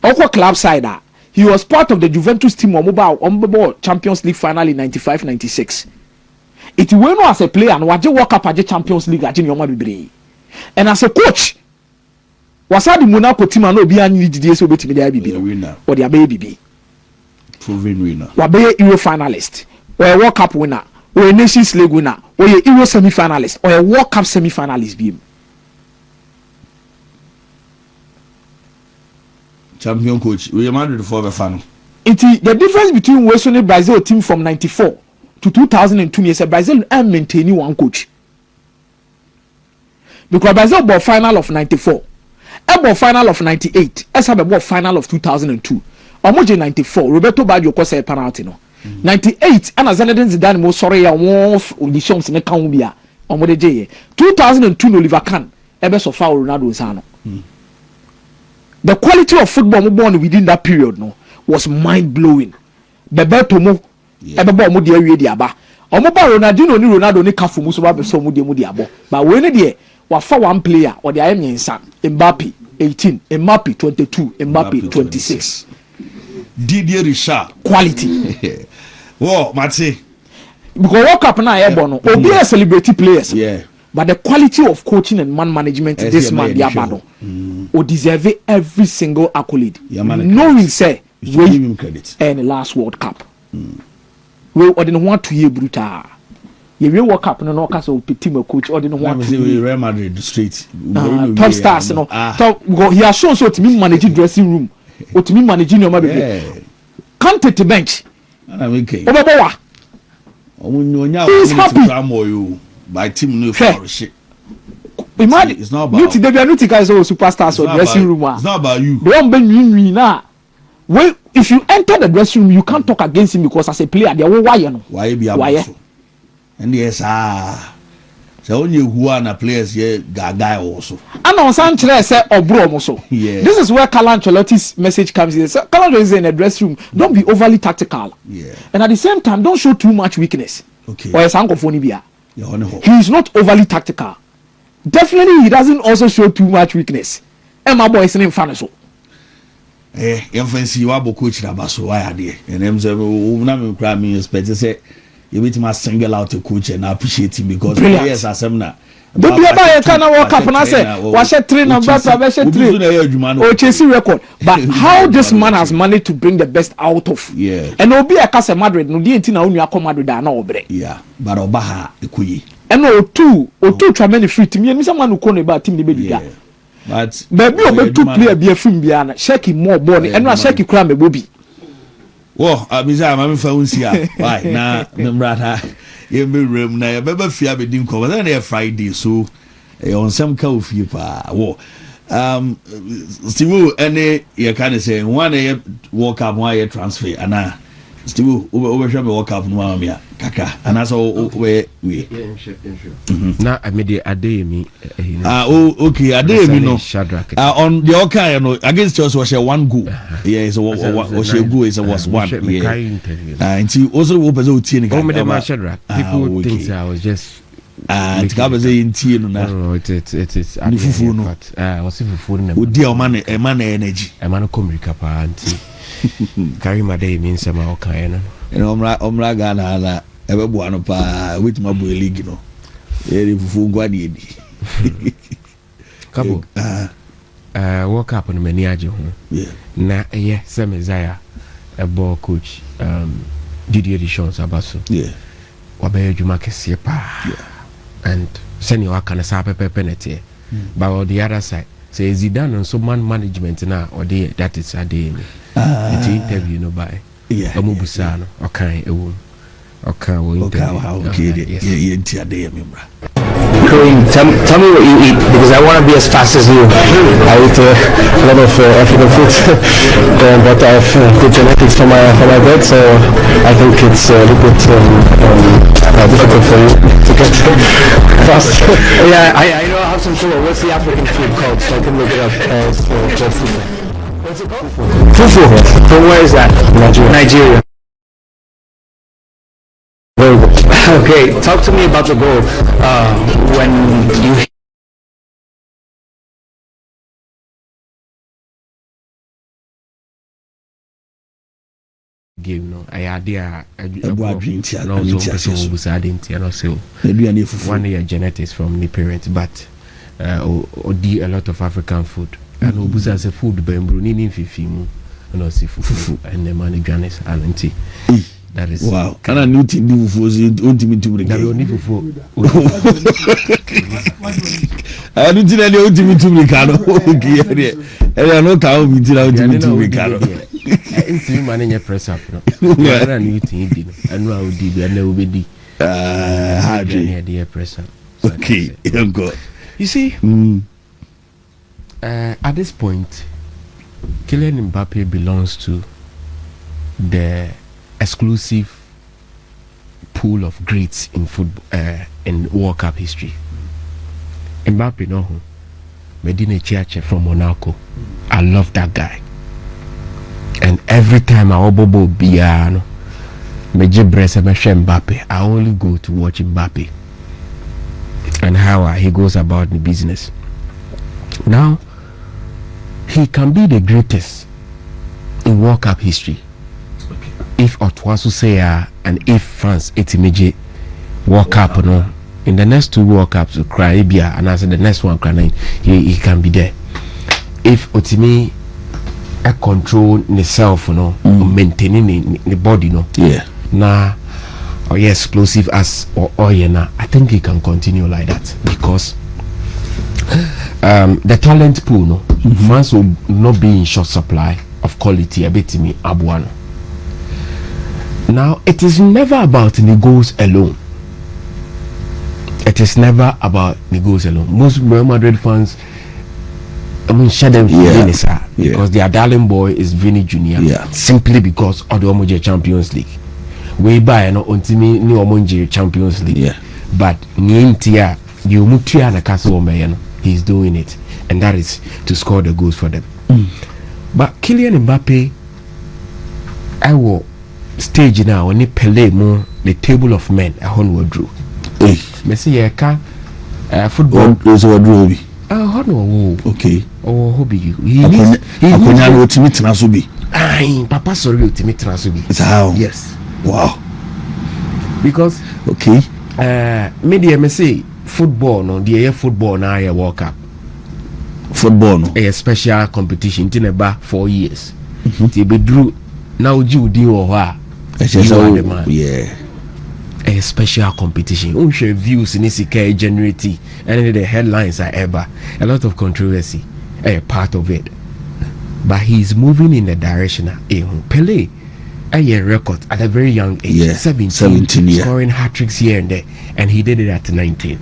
Also club side, he was part of the Juventus team on mobile Champions League final in 95-96. It went as a player and was World Cup at the Champions League at Junior. And as a coach, was the Monaco team and no be any DDS over to the winner or the baby. Proven winner. Wabe Euro finalist, or a World Cup winner, or a Nations League winner, or a Euro semi-finalist, or a World Cup semi-finalist beam. Champion coach. We are the for the final. The difference between Western and Brazil team from 94 to 2002 is Brazil and maintaining one coach. Because Brazil bought final of 94, bought final of 98, bought final of 2002. Omoje 94, Roberto Baggio was a penalty no. 98, and Zinedine Zidane mo sorry ya won auditions ne kan bia. Omode je 2002 Oliver Kahn so far Ronaldo nsano. The quality of football born within that period no was mind blowing. Bebeto mo ebebo mo de awie de aba. Omo ba Ronaldo ni kafu mu so ba be so mo de abo. But we ne de wa fa one player or the ayensa Mbappé 18, Mbappé 22, Mbappé 26. Didier Richard. Quality. Whoa, Matty. Because World Cup now, Ebono, Obi a celebrity players. Yeah. But the quality of coaching and man management, this man, Diabano, will deserve every single accolade. Knowing, say, we give him credit. And the last World Cup. We didn't want to hear brutal. You will World Cup, no cast of team coach, or didn't want to hear Real Madrid straight. Top stars, no. He has shown so to me managing dressing room, or to me managing your mother. Can't take the bench. Obabawa. He's happy. By team no shit. Imagine it's not about Nuti guys or superstars or dressing room. It's not about you. They don't bring now. Well, if you enter the dressing room, you can't talk against him because as a player, they are why be able. And yes, so only who are players here guy also. And on Sanchez said Obro also. Yeah. This is where Carlo Ancelotti's message comes in. So Carlo is in the dressing room. Don't be overly tactical. Yeah. And at the same time, don't show too much weakness. Okay. Or a sankophobia. He is not overly tactical. Definitely, he doesn't also show too much weakness. And my boy is in front of so. Fancy you are coach Rabaso. Why are they? And I'm saying, me expect to say, you need to single out a coach and appreciate him because players are similar. Don't be about a kind of World Cup and I say, wash a train and or chasing record. But how this man has managed to bring the best out of and will be a Casa Madrid, no DNT now, you are Madrid, I know. Yeah, but Obaha, Ekuyi. And two tremendous free to me and someone who call about team the baby. But maybe two player be a film beyond, shaking more body and not shaking cram a booby. Well, I'm found here. Why now? Number you be room now. You better fear be doing cover. Then they Friday, so on some coffee pa. Wo, Steve, any you can say one year walk up, 1 year transfer, and Steve, over walk up, no me, kaka, and that's all where we. Now I made a day me. Okay, a day me no. On the okay, you know, against us was a 1 goal. Yeah, it's a was a goal. It was 1. Yeah, and he also opens out 10. People think I was just. And Gabba in tea, no, it is. I was even phone. Would dear man, a man energy, a man come recapa auntie. Carry my day means some okay, and Omra Gana, ever one pa with my boy league, no. Very full guadi. Couple, woke up on many ajo. Yeah, na, yeah, some Isaiah, a ball coach, Didier Deschamps Abasso. Yeah, Wabe Jumakesi pa. Yeah. And send your kind of sape penalty. But on the other side, say Zidane and some man management now, or that is a day. It's interview no by. Yeah. Amubusano, okay, a woman. Okay, tell me what you eat because I want to be as fast as you. I eat a lot of African food, but I have good genetics for my dad, so I think it's a little bit difficult for you to get fast. Yeah, I know I have some trouble. What's the African food called? So I can look it up. What's it called? Fufu. From where is that? Nigeria. Okay, talk to me about the goal. When you game, no, I idea. One year genetics from the parents, but or a lot of African food. And Obusa as a food, Bembru, Nini Fifimu, and also fufu, and the money Ganes, and tea. That is wow. Can I new thing do for you? Ultimate to the I don't think any ultimate to Ricardo. Okay, and I know how we did ultimate to Ricardo. Into managing a press up. No, new thing, and now we did, and now we did. Hardly press up. Okay, go. You see, at this point, Kylian Mbappé belongs to the exclusive pool of greats in football in World Cup history. Mbappé no Medina Chiache from Monaco. I love that guy. And every time I obobo biano Mbappé, I only go to watch Mbappé and how he goes about the business. Now he can be the greatest in World Cup history. Okay. If Otwasu say and if France etimije World Cup no, in the next 2 World Cups Caribbean and as the next one he can be there. If Otimi control himself, maintaining the body, now explosive as I think he can continue like that because the talent pool, France will not be in short supply of quality. A bit me abuano. Now it is never about the goals alone. It is never about the goals alone. Most Real Madrid fans, share them because their darling boy is Vinny Jr. Simply because of the Omoje Champions League. We buy no Ontimi ni Omoje Champions League. But Nientia, the Umutia na Castle he's doing it, and that is to score the goals for them. But Kylian Mbappé, I will stage now when he Pele more the table of men a whole drew. Messi football is what drew. Okay. Oh, hobby you. Papa sorry ultimate transubi. Yes. Wow. Because media me say football no the football now a World Cup. Football no a special competition in about 4 years. Ti be drew now you do or yeah. A special competition. Unshare views in this generate and the headlines are ever a lot of controversy a part of it. But he's moving in the direction of Pele a record at a very young age, 17 scoring hat-tricks here and there, and he did it at 19.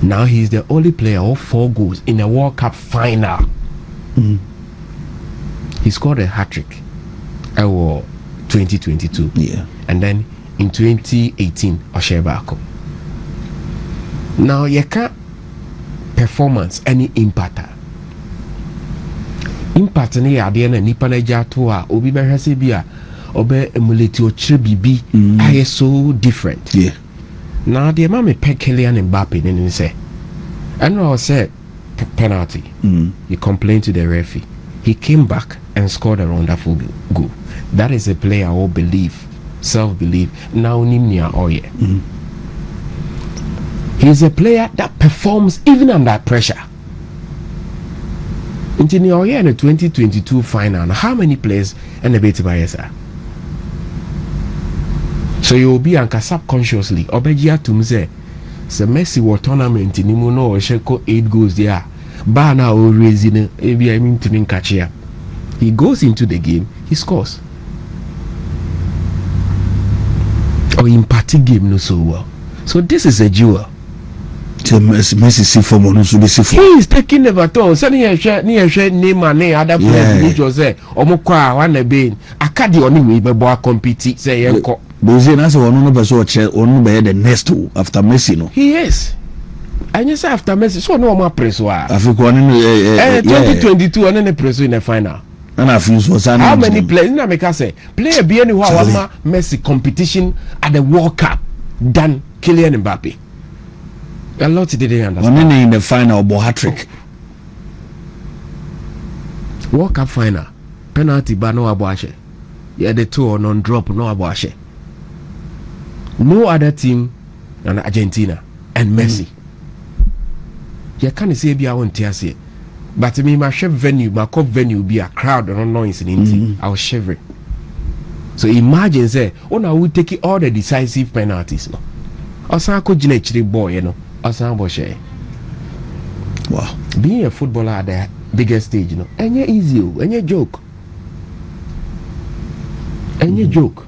Now he's the only player of 4 goals in a World Cup final. He scored a hat-trick at 2022 and then in 2018 Oshebako. Now yeka performance any impact ni ade na nipa na gya to a obi behwese bi a obe emulate o kire bibi aye so different. Now the man me pe Kylian Mbappé ne say and I said penalty. He complained to the referee. He came back and scored a wonderful goal. That is a player who believe, self-belief. Now Nimnia Oye. He is a player that performs even under pressure. In the 2022 final, how many players and a bit by sir? So you will be anka subconsciously obejia to say Messi war tournament in Imuno or Sheko 8 goals there. Bana or raising maybe I mean to catch here. He goes into the game, he scores. Or in party game no so well. So this is a jewel. He is taking the baton. Sending a share near share name and other players which was there. Omokwa one a being. Akadi only we boy compete say yanko. Bozin as one person on the next two after Messi no. He is. And you say after Messi, so no more press wa. African 2022 and then the press in the final. And I feel so how many players na make say player be anywhere one Messi competition at the World Cup than Kylian Mbappé. A lot didn't understand. One in the final but hat-trick. World Cup final penalty ba no aboashe. Yeah, the 2 or non-drop no aboashe. No other team than Argentina and Messi. You can't say be I want to say. But me my chef venue, my cup venue be a crowd and noise in I was shivering. So imagine say, oh now we take all the decisive penalties no. Osako Jinechiri boy, you know. Osako wow. Being a footballer at the biggest stage, you know, any easy, any joke. Any joke.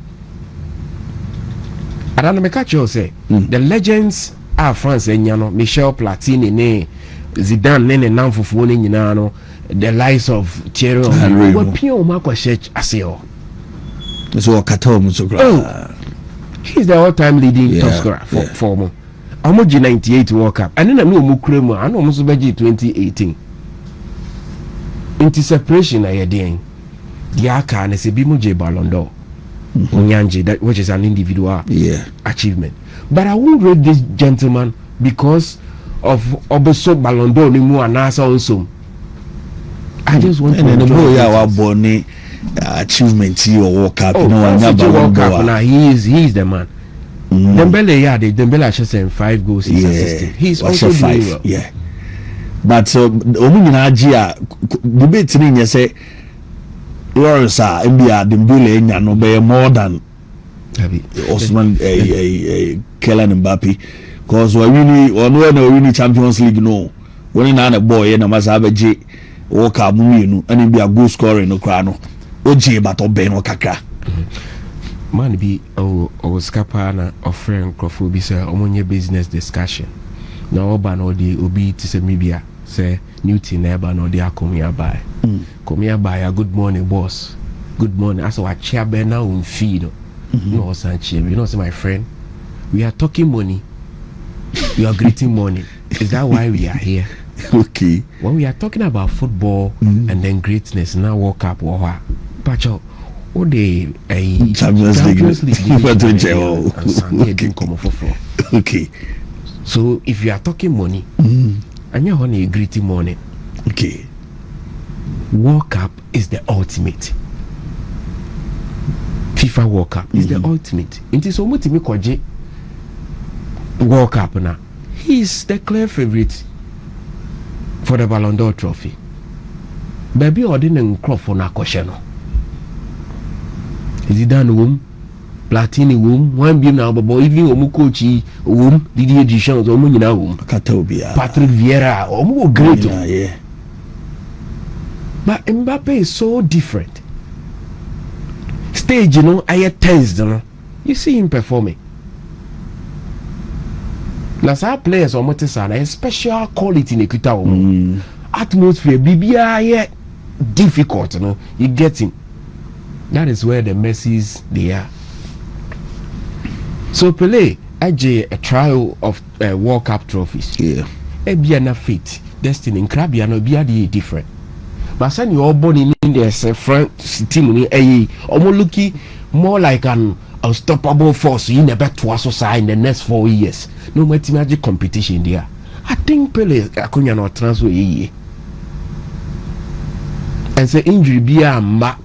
I don't know catch you say the legends are France and you know, Michel Platini ne Zidane ne Namfufu ne nyina no the lives of Thierry Henry what pure Marco Church aseo. So Katom so he's the all-time leading top scorer for mo. Omoji 98 World Cup. And then I know Mukremu, I know Musubeji 2018. Into separation I again. Yaka and se Bimoje Ballon d'Or. Onyanji, that which is an individual achievement. But I won't rate this gentleman because of Obeso Ballon d'Or Nimu and Nasa also. I just want to enjoy. And the boy our born achievement here World Cup. Oh, World Cup now he is the man. Dembele, Dembele just saying 5 goals, 6 assists. He's also doing well. Yeah. But debate in say Lawrence NBA Dembele no be more than Osman Kylian Mbappé, because we win Champions League no. When na boy na masabeje World Cup mu and be a goal scorer no kra no. Oje but obe no kakra. Man be o scapa na offering crofo bi say omonye business discussion. Na oba no dey obi ti say mebia say Newton na eba no dey akomia buy. Komia buy a good morning boss. Good morning. As our chair be now on feed. No Sanche. You know say my friend, we are talking money. We are greeting money. Is that why we are here? Okay. When we are talking about football and then greatness, now World Cup or Pacho, or the Champions League. Okay. So if you are talking money, and you're on a greeting money, okay. World Cup is the ultimate. FIFA World Cup is the ultimate. It is so much me kwaje World Cup now. He is the clear favorite for the Ballon d'Or trophy. Baby ordinary crop for na question. Is it done womb? Platini womb, one beam now, but even Omukochi womb, Didier Deschamps, Omunina womb, Katobia, Patrick Vieira, Omu great. Yeah. But Mbappe is so different. Stage, I tense, you see him performing. Now, some players are a special quality in the atmosphere. BBI difficult, you get him. That is where the Messis they are. So Pele, a trial of World Cup trophies. Yeah. Ebiana fate, destiny, and Krabiano be different. But when you are born in India, say front team, looking more like an unstoppable force in the back to society in the next 4 years. No mathematic competition there. I think Pele Akunya no transfer ye. And say injury be a ma.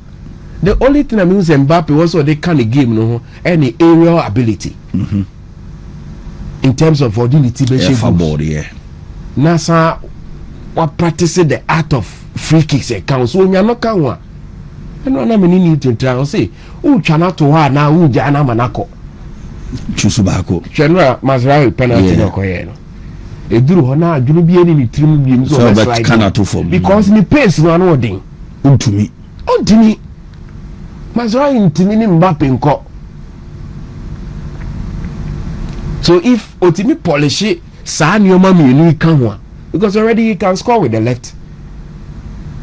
The only thing I mean is Mbappe was what they kind of game, any aerial ability. In terms of agility, yeah. Nasa what practicing the art of free kicks account. So when you're not one, and one I mean need to try and say, oh, chana to her now, who jana manako. Chusubako. General Mazrael penalty no koyeno. E duru hona aduru bi eni trim bi so that cannot to for because ni pace no ano odin. Untumi. Mazrael ntimi ni Mbappe nko. So if Otimi polish sa nyoma mienu kan ho because already he can score with the left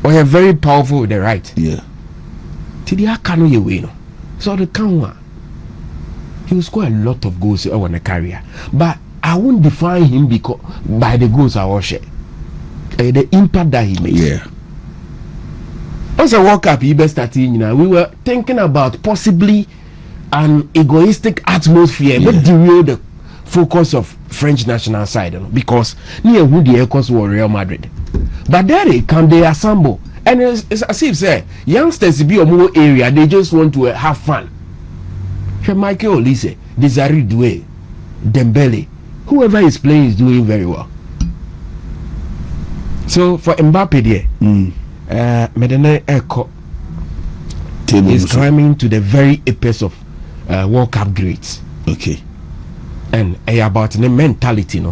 or you're very powerful with the right. Yeah. Tidi akano ye we no. So the kan he will score a lot of goals over the career. But I won't define him because by the goals I watch the impact that he makes. Yeah. Once a World Cup, he best starting, we were thinking about possibly an egoistic atmosphere, but the focus of French national side, because near who the echoes were Real Madrid. But there they come, they assemble, and it's as if say youngsters be a more area, they just want to have fun. Michael Olise, Desiree Doué, Dembele, whoever is playing is doing very well. So for Mbappe there, Medina Echo is climbing to the very apex of World Cup greats. Okay. And about the mentality,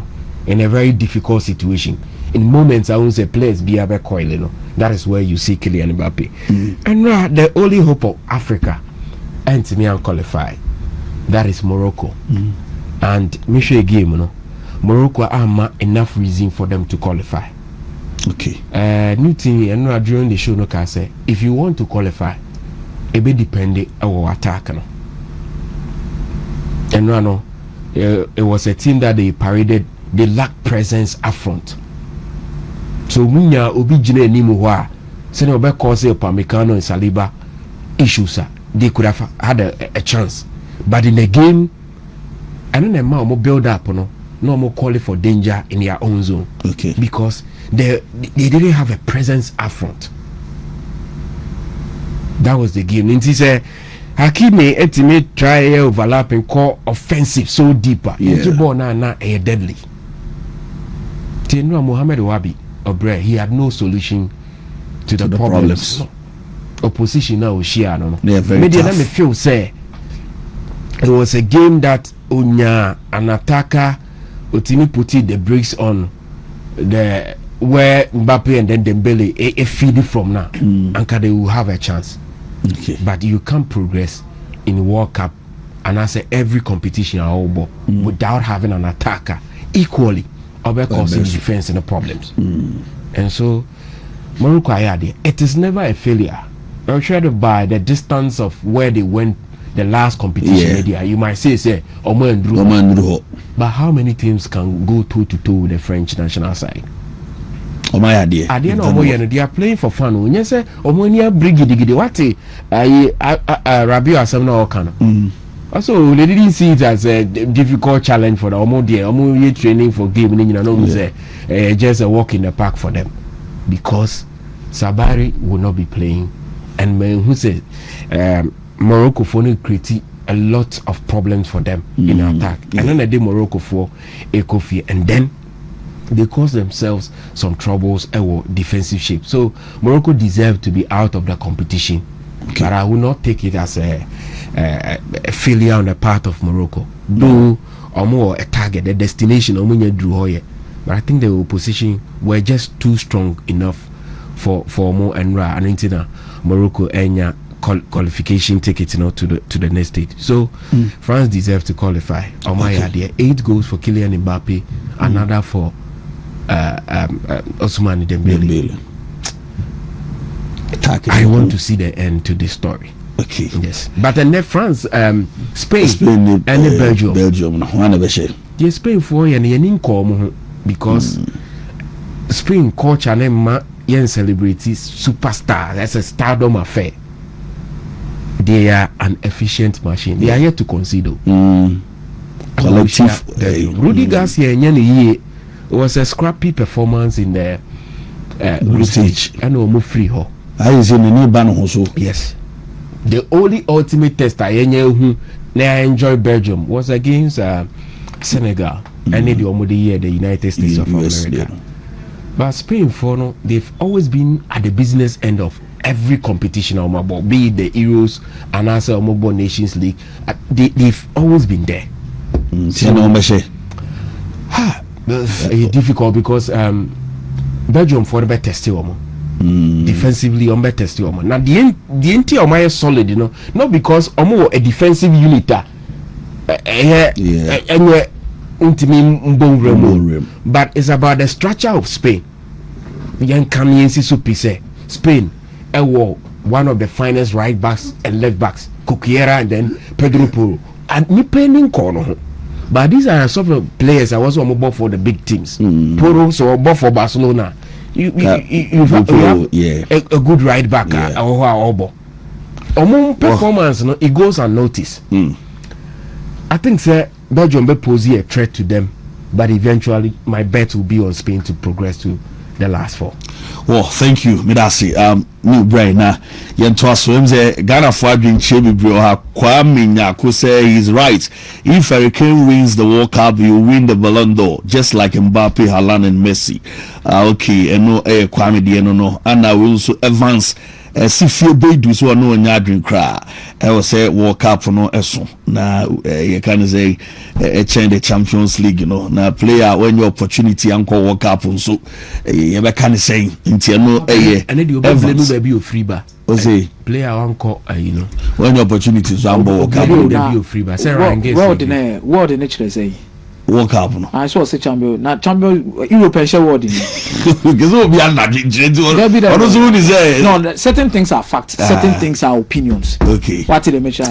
in a very difficult situation. In moments, I won't say players be a coil, that is where you see Kylian Mbappé. And the only hope of Africa, and to me, I'm qualified. That is Morocco. And me show a game, Morocco are enough reason for them to qualify. Okay. New thing, and during the show, no can say if you want to qualify, it be dependent on our attack. And it was a team that they paraded. They lacked presence up front. So Munya Obijine Nimuwa, Sene Obe Kose Upamecano and Saliba issues. They could have had a chance. But in the game, I don't know more build up, no more calling for danger in their own zone. Okay. Because they didn't have a presence up front. That was the game. And he said, Hakimi ultimate try overlapping call offensive so deeper. Yeah. Ball na deadly. Tenua Mohamed Wabi Obre, he had no solution to the problems. No. Opposition now share no. Media let me feel say it was a game that Unya an attacker Utimi put the brakes on the where Mbappé and then Dembele a feed from now and they will have a chance. Okay. But you can't progress in World Cup and I say every competition without having an attacker equally or causing defense and the problems. And so Morocco it is never a failure. I'm sure by the distance of where they went the last competition you might say but how many teams can go toe to toe with the French national side? Oh my idea. They are playing for fun. When you say Omonia Brigidi, what Rabiu Asamna Okano. Also, they didn't see it as a difficult challenge for the Omodia training for game. You know, just a walk in the park for them because Sabari will not be playing, and who says Morocco for create a lot of problems for them in attack. And then they did Morocco for a coffee, and then they caused themselves some troubles or defensive shape. So Morocco deserved to be out of the competition. Okay. But I will not take it as a failure on the part of Morocco. Though or more a target, a destination, or drew. But I think the opposition were just too strong enough for more and Morocco and qualification ticket to the next stage. So France deserved to qualify. On my idea, 8 goals for Kylian Mbappé, another for Ousmane Dembele. I want to see the end to this story. Okay. Yes. But then France, Spain and Belgium. Yes, Spain for you because Spain coach and yen celebrities superstar. That's a stardom affair. They are an efficient machine. They are here to concede. Collective. Rudy Garcia was a scrappy performance in the group stage. And we free her. Yes. The only ultimate test I enjoy Belgium was against Senegal and the United States of America. But Spain they've always been at the business end of every competition on my ball, be it the Euros and also Mobile Nations League. They've always been there. It's difficult because Belgium for the better testing defensively on better testing. Now the entire is solid, not because a defensive unit but it's about the structure of Spain. Spain one of the finest right backs and left backs, Cucurella and then Pedro Porro, and me pending corner. But these are some of the players I was on for the big teams. Porro so for Barcelona. You have a good right back performance it goes unnoticed. I think Belgium will pose a threat to them, but eventually my bet will be on Spain to progress to the last 4. Well, thank you, Midasi. Me brain na yento asomze Ghana for adwin chebi bro ha Kwame Nyako say he's right. If Hurricane wins the World Cup, you win the Ballon d'Or, just like Mbappé, Haaland and Messi. Okay, and no Kwame de no, and I will also advance. Si fie bedu so no nya adwin kra I will say World Cup no eso na you can say change the Champions League, na player when your opportunity anko World Cup so you be can say nti no and the obey be free ba o say player anko when your opportunity so ambo World Cup be free ba say world in chere say World Cup no I saw say champion European share world because we be under no certain things are facts, certain things are opinions. Okay, what did they mention?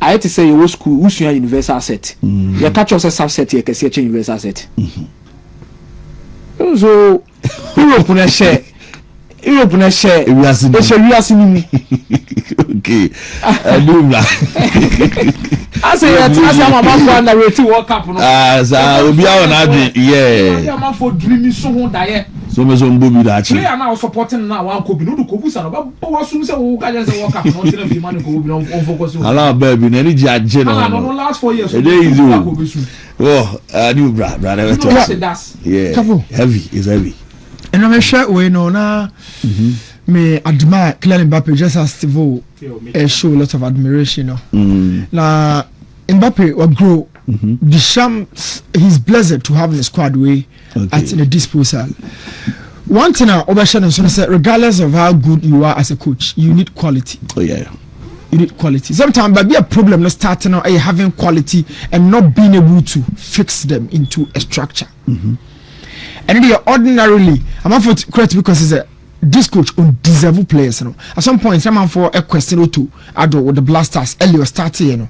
I had to say you school usua universal set. You catch us a subset here can universal set. So Europe na share we are seeing okay I do I say I'm about to underrate World Cup no so we be on adwin I'm for dreaming so die so so me so mbo bi da chi player now supporting now wan ko bi no do ko busa no ba wasum say wo ka just work up no tell be man ko bi no on focus on ala baby na ni ji aje no no last 4 years oh new brother yeah heavy is heavy and I'm sure we know na me admire Kylian Mbappé just as Steve show a lot of admiration na Mbappé will grow Deschamps he's blessed to have in the squad way at in a disposal. One thing I overshadow so say regardless of how good you are as a coach, you need quality. Oh yeah. You need quality. Sometimes there be a problem not starting out having quality and not being able to fix them into a structure. And then ordinarily, I'm not for credit because it's a this coach undeserved players. At some point, someone for a question or two, I do with the Blasters earlier starting.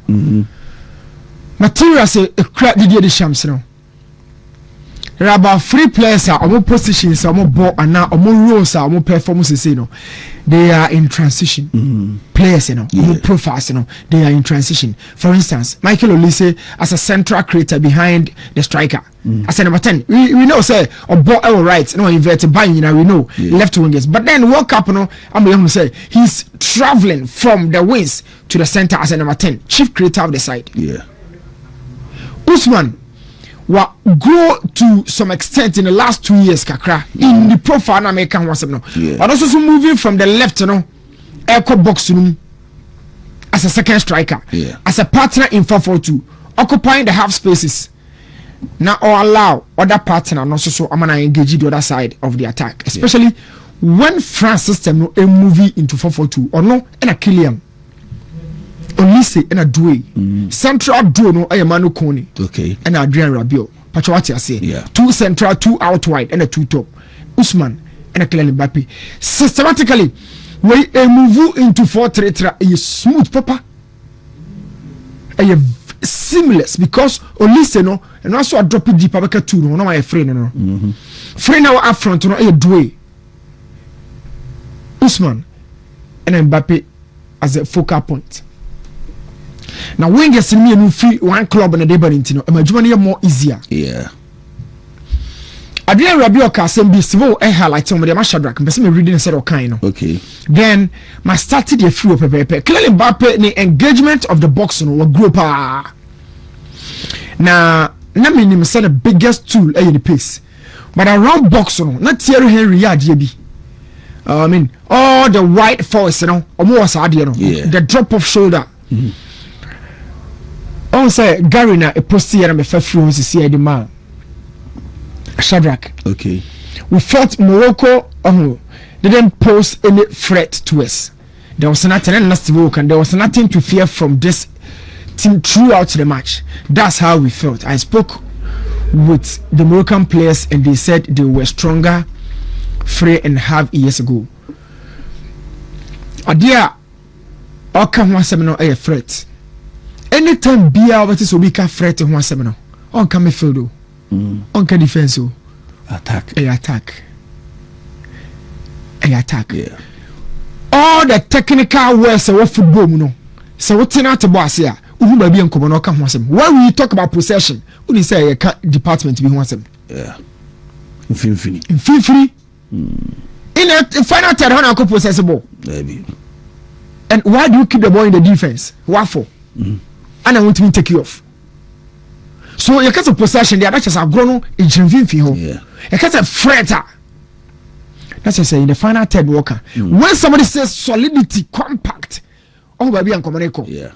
Material say a crack the Deschamps. There are about 3 players are more positions, are more ball, and now more roles are more performances. They are in transition. Players, more profiles, they are in transition. For instance, Michael Olise as a central creator behind the striker. As a number 10, we know say or ball all right, inverted by we know left wingers. But then World Cup, I'm going to say he's traveling from the wings to the center as a number 10, chief creator of the side. Yeah. Usman will grow to some extent in the last 2 years, kakra in the profile American was no. But also moving from the left, echo box as a second striker, as a partner in 4-4-2, occupying the half spaces. Now or allow other partner and also so I'm gonna engage the other side of the attack, especially when France system a movie into 4-4-2 or no and a Kylian. Olise and a Dway central duo no Ayamano Kone and Adrian Rabiot Pachawati say 2 central 2 out wide and a 2 top Usman and a Kylian Mbappé systematically we move into 4-3-3 is smooth papa seamless because Olise no and also a drop it deep abaka 2 no my friend no friend now up front no a Dway Usman and Mbappé as a focal point. Now when you see me and free one club and a debate into no, more easier. Yeah. Adrian Rabiot can be civil highlight on the Shadrach, but me reading said okay. Okay. Then my started the free pepe. Kylian Mbappé the engagement of the box no group now na me said the biggest tool in the pace. But around box no, not Thierry Henry yadi. I mean all the wide force almost the drop of shoulder. On say Gary na a post here me fa free see the man Shadrach. Okay. We fought Morocco didn't pose any threat to us. There was nothing and there was nothing to fear from this team throughout the match. That's how we felt. I spoke with the Moroccan players and they said they were stronger 3.5 years ago. Adia come one seminal a threat. Anytime Bia what is we can threat one seminal. On come midfield. On can defense. Attack. Attack. Yeah. All the technical words of football, so what's in out the boss here? Who may be in common or come once. When we talk about possession, we say a department to be once. Yeah. In free. In a final third, how can possess the ball? Maybe. And why do you keep the ball in the defense? What for? And I want to take you off. So you get a possession, the others are grown in Jinvin. Yeah. You get a fretter. That's what I say in the final third worker. When somebody says solidity, compact, oh baby and Comaneco. Yeah.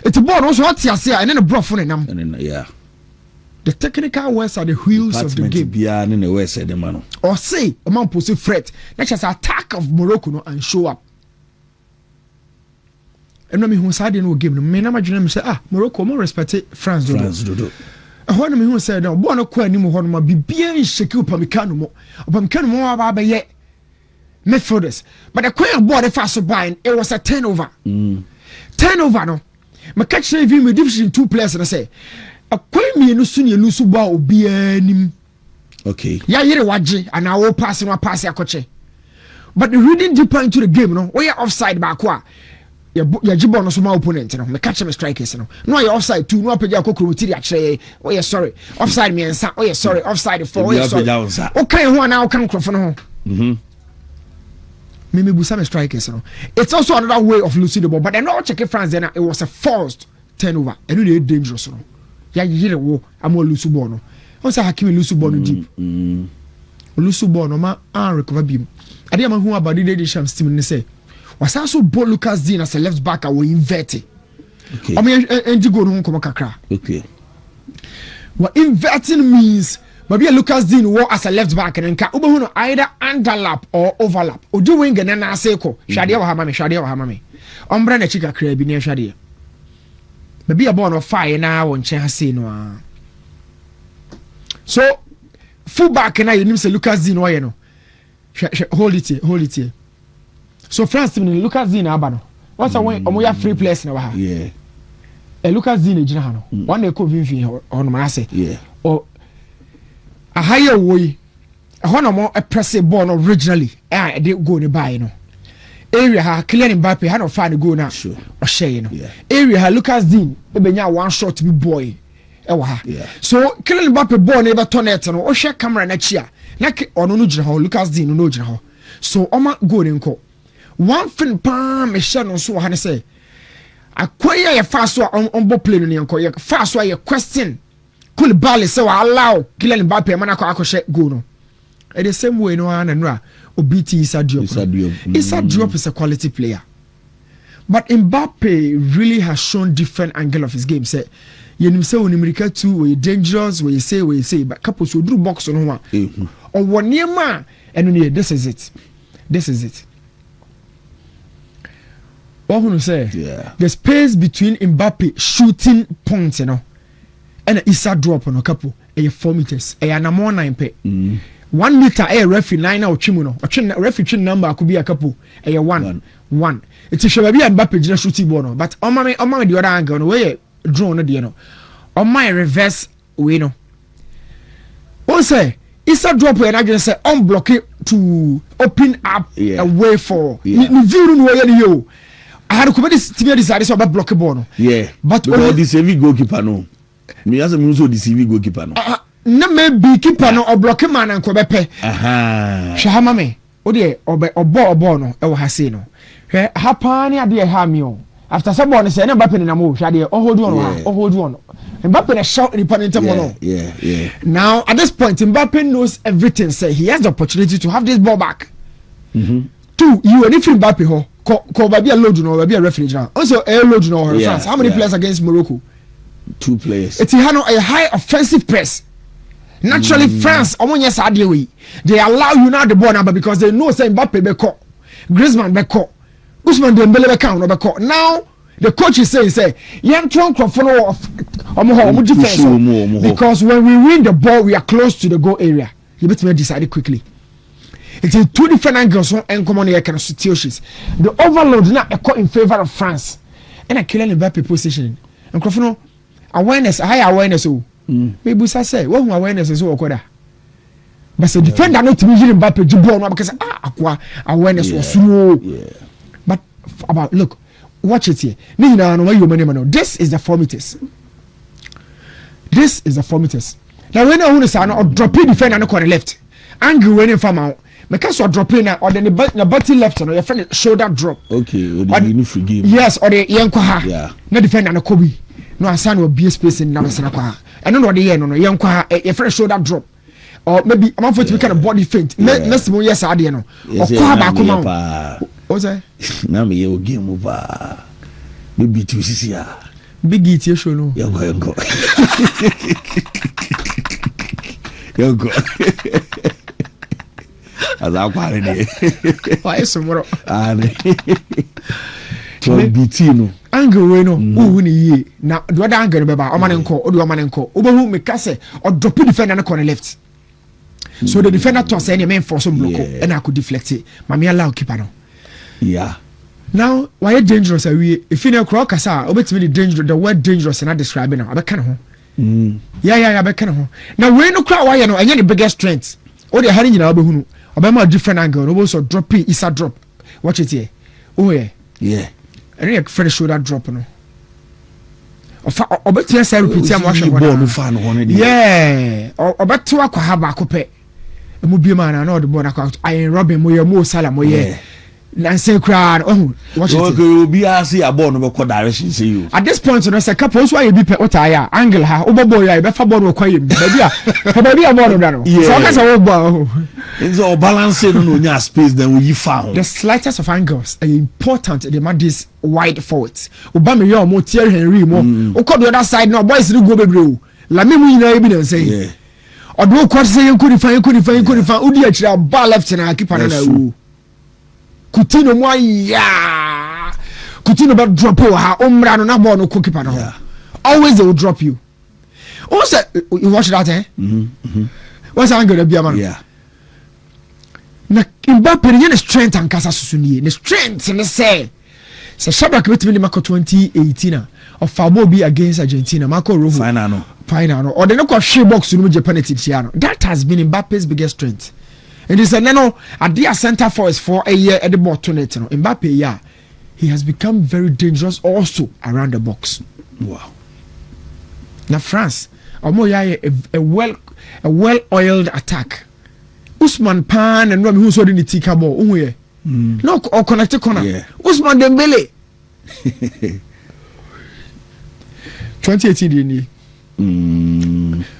It's a ball also what you say, and then a bro phone and then yeah. The technical words are the wheels of the game. In the west side, man. Or say a man pursue threat. Let's just attack of Morocco and show up. And no me who said no game. Me na imagine me say Morocco more respect France do. When me who said no bo no kwa ni mo ho no ma bibia shake upamikano mo aba ba ye midfielders. But the queen board the fast buying it was a turnover. Turnover no. Me catch if me division 2 players and say a queen me no sunu lusu ba obi anim. Okay. Ya yere waje and I will pass akoche. But the reading deeper into the game no we are offside back kwa. ya jibo no so ma opponent no me catch me strikers no no ya offside 2 no apeja kokoro tiri akire oh yeah sorry offside me ensa oh yeah sorry offside 4 oh yeah sorry o kan ho na o kan krofo no ho me busa me strikers no it's also another way of losing the ball but then no check France then it was a forced turnover and it dangerous no ya yire wo am lose ball no o say Hakimi lose ball no deep lose ball no ma recover bim ade am hu about the Shams team ni say was also ball Lucas Digne as a left back I will invert it okay enji go no come kakra okay what inverting means but be Lucas Digne wo as a left back and nka obehu no either underlap or overlap odu wing na na aseko hwade wa ha mame ombra na chika kra bi ne hwade be a ball no fire na won chen ha sei no so full back na you say Lucas Digne wo ye no hold it here so France team Lucas Digne aba no once when omo ya free players na wa ha yeah Lucas Digne gina ha no one e ko vinfin ho no ma say yeah o a higher way a no press a ball originally they go ne buy no area ha Kylian Mbappé ha no fa ne go na sure o share no area ha Lucas Digne e benya one shot be boy e wa ha so Kylian Mbappé ball ne be turnet no o share camera na chia na ono no gina ho Lucas Digne no gina ho so oma go ne nko one fin pa me share no so ha ne say akoya ye fa so on bo play no ne nko ye fa so ye question cool ball say wa allow Kylian Mbappé man akoshe go no the same way no and no obiti Issa Diop is a quality player but Mbappé really has shown different angle of his game say yenim say onimrika too we dangerous we say but couple so do box no one or one niema and this is it what you say the space between Mbappé shooting points you know and Issa drop on a couple 4 meters na more 9 pe 1 meter referee 9 na otwimu no referee twin number could be a couple 1 it is should be Mbappé just shooting ball no but on my the other angle no way drone no dey no on my reverse way no o say Issa drop and I just say unblock it to open up a way for ni view no way yo I had to come this team decide so about block ball no but this heavy goalkeeper no me as a muso deceive goalkeeper no na maybe keeper no oblock man and ko bepe shahama me o de obo no e wo ha sei no hwe hapa ni ade ha mi o after some ball say na Mbappé na mo hwe ade o hold on Mbappé na shout ni panente mo no now at this point Mbappé knows everything say he has the opportunity to have this ball back two you any free Mbappé ho ko ba bia load no ba bia referee now also a load no France how many players against Morocco 2 players it's a high offensive press naturally France omonye saade we they allow you now the ball number because they know say Mbappé be call Griezmann be call Ousmane Dembele be count no be call now the coach is saying say yen tron crofo no omo defense because when we win the ball we are close to the goal area you better decide quickly it's a 2 different angles and common here kind of situations the overload now in favor of France and I Kylian Mbappé position and crofo no awareness high awareness maybe say what awareness is okoda but the defender not to be Mbappé jibon because akwa awareness was slow but about look watch it here this is the 4 meters now when I want to say no drop in defender on the left angle when in farm out because or drop in or the body left no your friend shoulder drop okay or the free game yes or the yanko ha no defender no kobi no asan will be space in na kwa and no the no yanko ha your friend shoulder drop or maybe I'm for to kind of body feint next mo yes ade no or kwa ba kuma o say na me ye game over maybe to sisi ya big it show no yanko aza kware ne why somoro to BT no angle we no hu ni yi na do other angle be ba o mane nko o do o mane nko o be hu me kase o drop defender na corner left so the defender toss any main force block and I could deflect it mama allow keeper no now why dangerous are we if you know cross kasa obetimi the dangerous the word dangerous na describe na abeka na ho abeka na ho now we no crowd why no enye the biggest strength o de hari nyina obehunu obema different angle no so drop Issa drop watch it here oh yeah and you fresh shoulder drop no obetia say repeat am wahwe ball no fa no hono yeah obeto akwa ha ba kope emu bi ma na the ball akwa Iron Robin mo ye mo sala mo ye nanse kra watch it okay obi asi aball no be ko direction say you at this point no say couple so aye bi pe otaya angle ha obobo ya be fa ball no kwa yem baby a ball no so ka say wo ball it's all balancing no nya space then we found the slightest of angles are important they man this wide forwards obama yo mo Thierry Henry mo o ko the other side no boys no go bebre o la me mu nyina evidence say odo ko say you could find udi akira ball left na keeper na wo Coutinho mo ya Coutinho be drop ha omra no na ball no ko keeper na always they will drop you who said you watch that what's angle be man na Mbappé ne strength and kasa susuni ne strength ne say Shadrack betimi mako 2018 of Fabo be against Argentina Marco Rojo final no or the no ko share box no Japan tiano that has been Mbappe's biggest strength and it's a no at the center force for a year at the ball to net no Mbappé he has become very dangerous also around the box. Wow. Now France a well oiled attack Usman Pan and Rami who's holding the tika ball. No, or connected corner. Yeah. Usman Dembele. 2018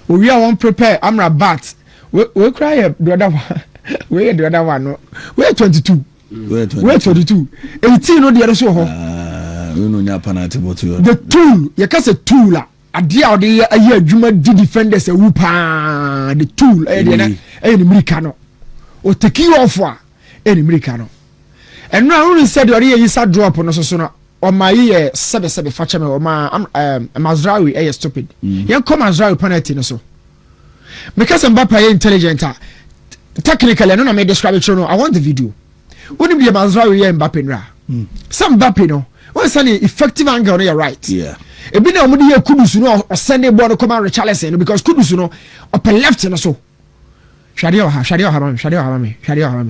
we are one prepare. I'm Rabat. We cry the other one. We the other one. No. We're 22. We're 22. 18 no the other show. We know nya penalty but the tool. You can say tool. Adia odi aye adwuma di defenders wupa the tool the Americano o take you off Americano and now only said ori yisa drop no so no o ma ye sebe facha me o ma Mazraoui e stupid yen come Mazraoui penalty no so because Mbappé intelligent technically no na me describe it no I want the video when be Mazraoui e Mbappé nra some Mbappé no when say effective angle no you right ebi na omudi ye Kudusu no o send the ball come Richarlison because Kudusu no up left no so Shadio ha me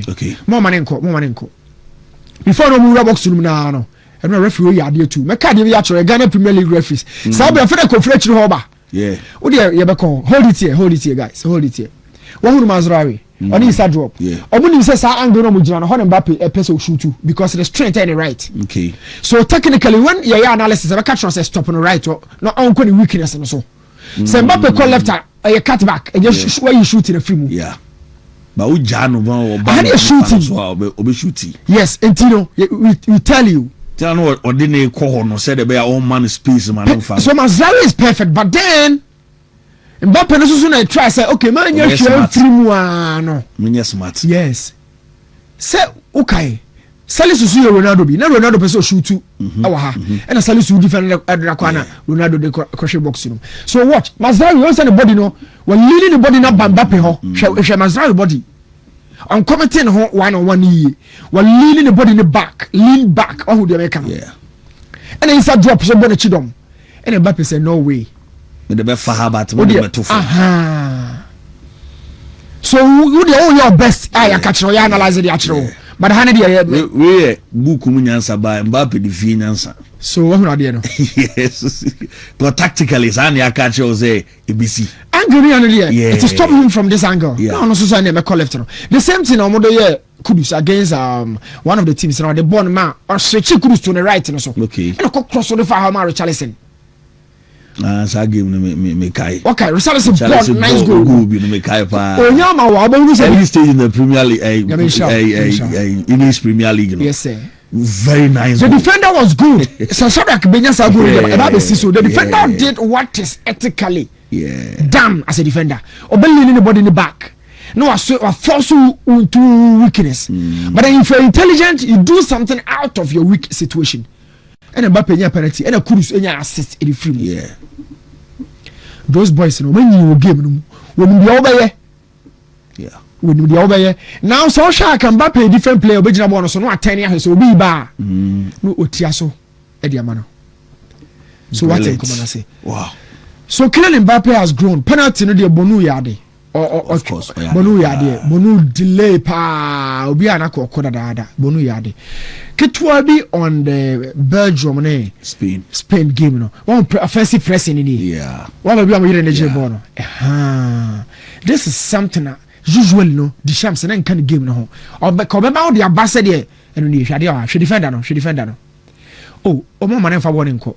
okay mo manenko before no move box room na no and no referee ya dey too me card dey actually Ghana Premier League referees so be for the conference ho ba wo dey ye be call hold it here guys hold it here wo hu Mazraoui on his drop omuni say sa angle no mo gina no ho Mbappé e person shoot too because the strength and the right okay so technically when your analysis I catch say stop on the right no on the weakness no so say Mbappé call left a cut back and just where you shoot in the free move but we jano shooting yes and we tell you no ordinary call no said be all man space man so Mazraoui is perfect but then Mbappé no so na try say okay man you share free mu no me smart yes say okay Salisu you Ronaldo bi na Ronaldo person shoot awa ha and Salisu defend Rakwana Ronaldo de crochet box no so watch Mazraoui you send the body no when leading the body na Mbappé ho she Mazraoui body on commenting ho 1-on-1 ye when leaning the body in the back lean back oh the American and then start drop so body chidom and Mbappé say no way me the be fa but me the to fa so you the all your best I catch no you analyze the actual but how did we book mu nyansa ba Mbappé the fee nyansa so what na dey no yes but tactically san ya catch you say EBC angle it to stop him from this angle no so say na call left no the same thing omodo here Kudus against one of the teams now the born man or switch Kudus to the right no so okay and go cross on the far how Richarlison sa game no me kai okay Richarlison ball nice goal be no me kai pa onyama wa obo say every stage in the Premier League English Premier League no yes sir very nice the defender was good so Shadrack Benya sa goal so the defender did what is ethically done as a defender obelling the body in the back no I force you into weakness but then if you're intelligent you do something out of your weak situation and Mbappé nya penalty and Kudus nya assist in the free those boys no when you game no when you obey when you obey now so sha can Mbappé different player obejina ball no so no attend ya so obi ba no otia so e dia mano so what can come and say wow so Kylian Mbappé has grown penalty no dey bonu yade of course bonu yade bonu delay pa obi anako koda dada bonu yade ketwa bi on the Belgium ne Spain game no one offensive pressing ni one be am yire na ball no this is something usually no the shams na kan game no ho obeba o de abase de eno ni hwade a hwe defender no oh mo mane fa ball nko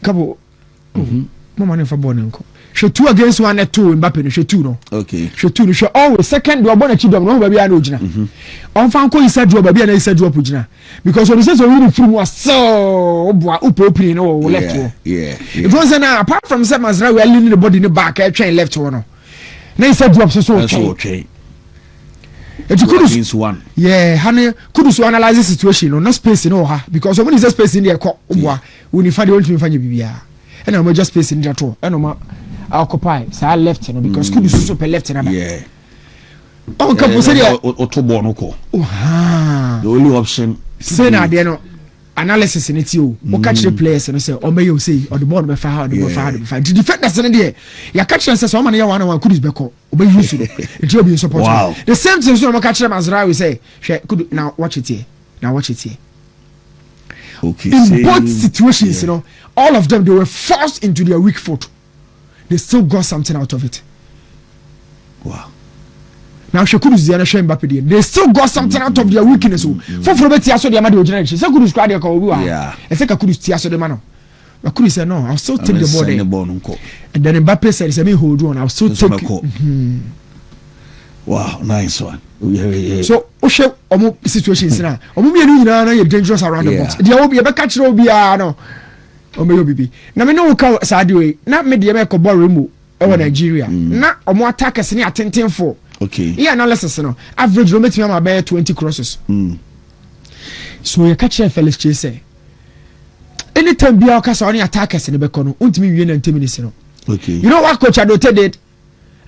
kabo mo mane fa ball nko hwe 2 against 1 at 2 Mbappé no hwe 2 no okay hwe 2 no hwe always second do abona chi dom no ba bia na ogina on fan ko isa do ba bia na isa do opugina because when you say so really free was so boa upopini no left wo it was apart from say Masra we are leaning the body in the back e train left wo no na isa drop so okay it could one hane could so analyze the situation no space no ha because when is space in there ko boa we fa de won tumi fanya bibia and no just space in there to and no occupy say left no because could so per left na ba on ka po say to ball no ko the only option say na there no analysis in it o catch the players and say o may you say or the ball be fa the defenders in there ya catch say so man ya one could be ko o be use it will be support the same thing so catch them as we say could now watch it here okay in both situations you know all of them they were forced into their weak foot. They still got something out of it. Wow. Now Shekudus the Anasha Mbappé. They still got something out of their weakness. For Tiaso the Amado generation. So Kudus cried I think I could Tiaso the man. I could say no, I'll still take the ball. And then Mbappé said, "Let me hold on. I'll still take it." Wow, nice one. So Oshe omo situations now. Omo be no you dangerous around the box. There will be a catch no omeyo bibi na me no ka saade na me de me ko ball remu e wo Nigeria na omo attackers ni attention okay yeah analysis no average no metimi am about 20 crosses so you catch Felix Che say anytime bia ka sa oni attackers ni be ko no untimi wie na 10 minutes no okay you know what Coach Adote did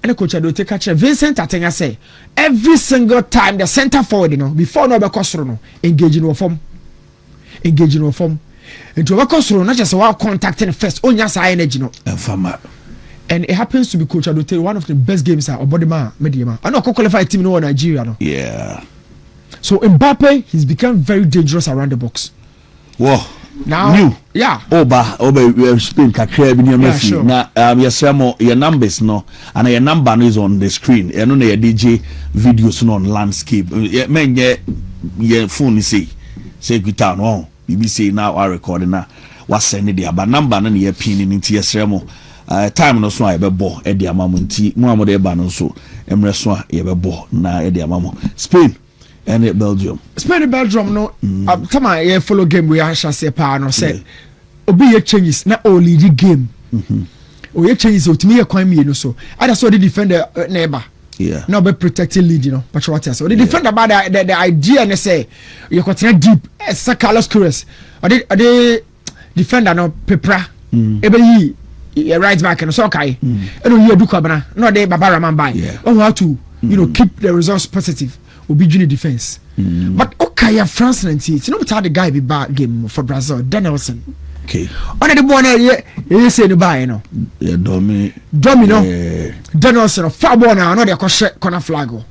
and Coach Adote catch Vincent Atenga say every single time the center forward no before no be kosoro no engage in form into a control not just while contacting first on your side energy no and it happens to be Coach Adote one of the best games are Obodima Mediama I know qualified team in Nigeria no so Mbappé he's become very dangerous around the box now new oba Spain kakra bi near sure. Na your numbers no and your number is on the screen and on your DJ videos no on landscape men your phone say guitar no BBC now are recording na was send the aba number na ye pin ni nti yesremo time no so a ye bebo e de amamo nti mo amode eba no so emre so a ye bebo na e de amamo Spain and Belgium no time I follow game we are say pa no say obi ye changes na o lead game o ye changes o timi ye kwan mi no so ada so the defender neighbor now be protecting lead you know but what else so the defender about the idea and say you continue deep Carlos Cruz or the defender no pepra ebe yi right back and so okay and you do kwabana no dey babara man by how to you know keep the results positive obi juni defense but okay France 90 it's not how the guy be bad game for Brazil Danielson okay on the boy you say no buy no domino Danielson far ball now no dey corner flag no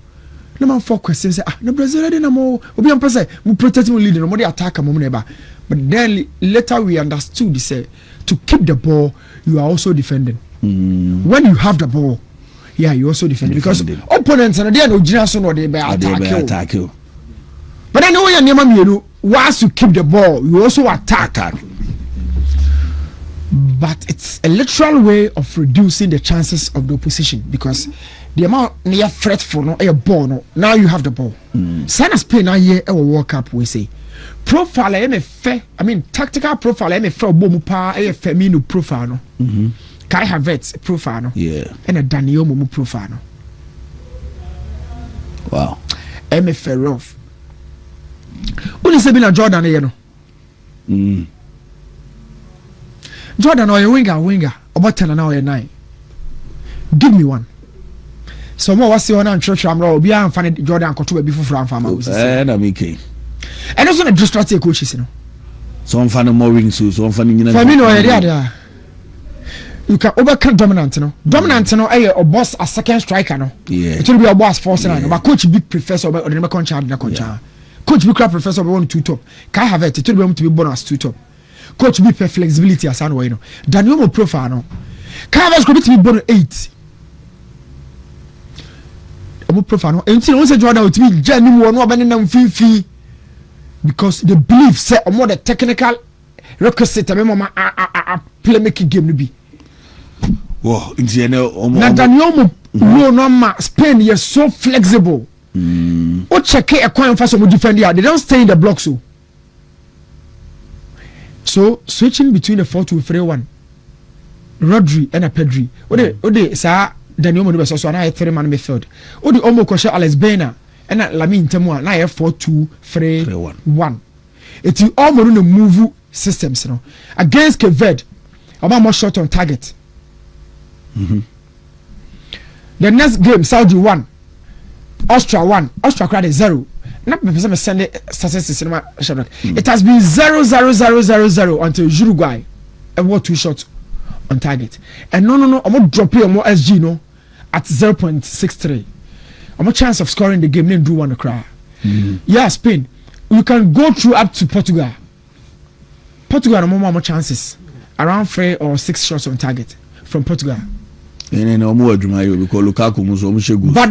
man for question say no Brazil dey na mo obi am say we protect we lead no mo dey attack mo never but then later we understood say to keep the ball you are also defending when you have the ball you also defend because opponents and they no gina so no dey be attack you but then when you mienu once you keep the ball you also attack. But it's a literal way of reducing the chances of the opposition because the amount near fretful no a ball no now you have the ball. Sana Spain now here a World Cup we say profile tactical profile bomu pa Firmino profile no Kai Havertz profile no and a Daniel Momu profile no wow Ferrov only say been Jordan here no Jordan or a winger about 10 and now 9 give me one so more was on and church am be am fan Jordan ko to be for farmer na me and also na distract coaches you know so on fan more rings so on fan nyina for me no area there you can overcome dominant no a boss a second striker no it will be a boss force but coach big professor or the contract na contract coach big professor be 1 2 top can have it will be to be bonus 2 top coach big flexibility as an way no Daniel mo profile no can have could be bonus 8 omo profile no enti no say Jordan to be genuine one oba na mfifi because they believe say omo the technical requisite me mama play making game no be wow enti omo na Daniel mo no ma Spain is so flexible o check a coin for some defend here they don't stay in the block so switching between the 4-2-3-1 Rodri and a Pedri ode sa Daniel mo do so na 3-man midfield ode omo ko she Alex Bena and Lamine Temwa na 4-2-3-1 it you all no move systems no against Cape Verde about more shot on target. The next game Saudi 1 Austria 1 Austria crowd 0 not person send statistics cinema it has been 0-0-0-0-0 until Uruguay about 2 shots on target and no I'm not dropping more SG no at 0.63 I'm a chance of scoring the game then do one cry yeah Spain you can go through up to Portugal no more chances around 3 or 6 shots on target from Portugal. But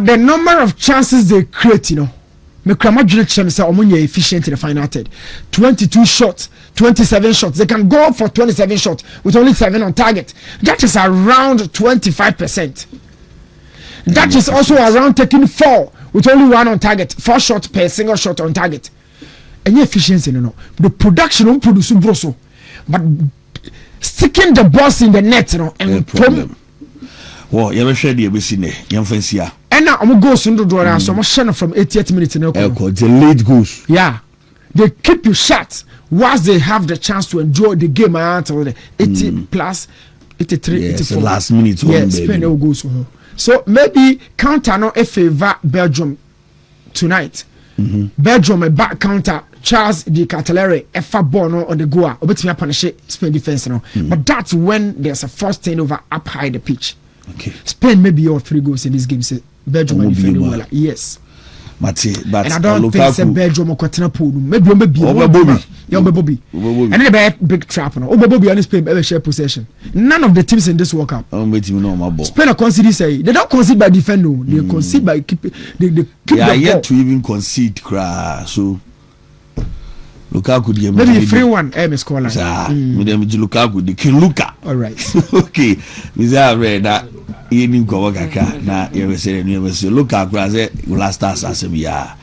the number of chances they create, efficient in the final third. 22 shots, 27 shots. They can go for 27 shots with only 7 on target. That is around 25%. That is also around taking 4 with only 1 on target. 4 shots per single shot on target. Any efficiency, the production won't produce broso, but sticking the balls in the net, and problem. Well, you ever share the abysine, young fancy. And now I'm go soon to do so much from 88 minutes in the late goes. Yeah, they keep you shut whilst they have the chance to enjoy the game until the 80 plus 83, 84. Last minute, Spain will go so maybe counter no a favor Belgium tonight. Belgium a back counter Charles de Catalere efa ball no on the goal obetimi punish Spain defense no but that's when there's a first turnover up high the pitch. Okay. Spain maybe all 3 goals in this game say Belgium are defending well. Yes. But and I don't think say Belgium ko tena pool maybe Bobby. And then a big trap no. Bobby and Spain ever share possession. None of the teams in this World Cup. Spain concede say they don't concede by defend no. They concede by keep they keep the ball. Yet to even concede so Lukaku the maybe 3-1 score line. Lukaku the King Luka. All right. Okay. Mr. Read that you need go work na you say Lukaku as last stars as we are.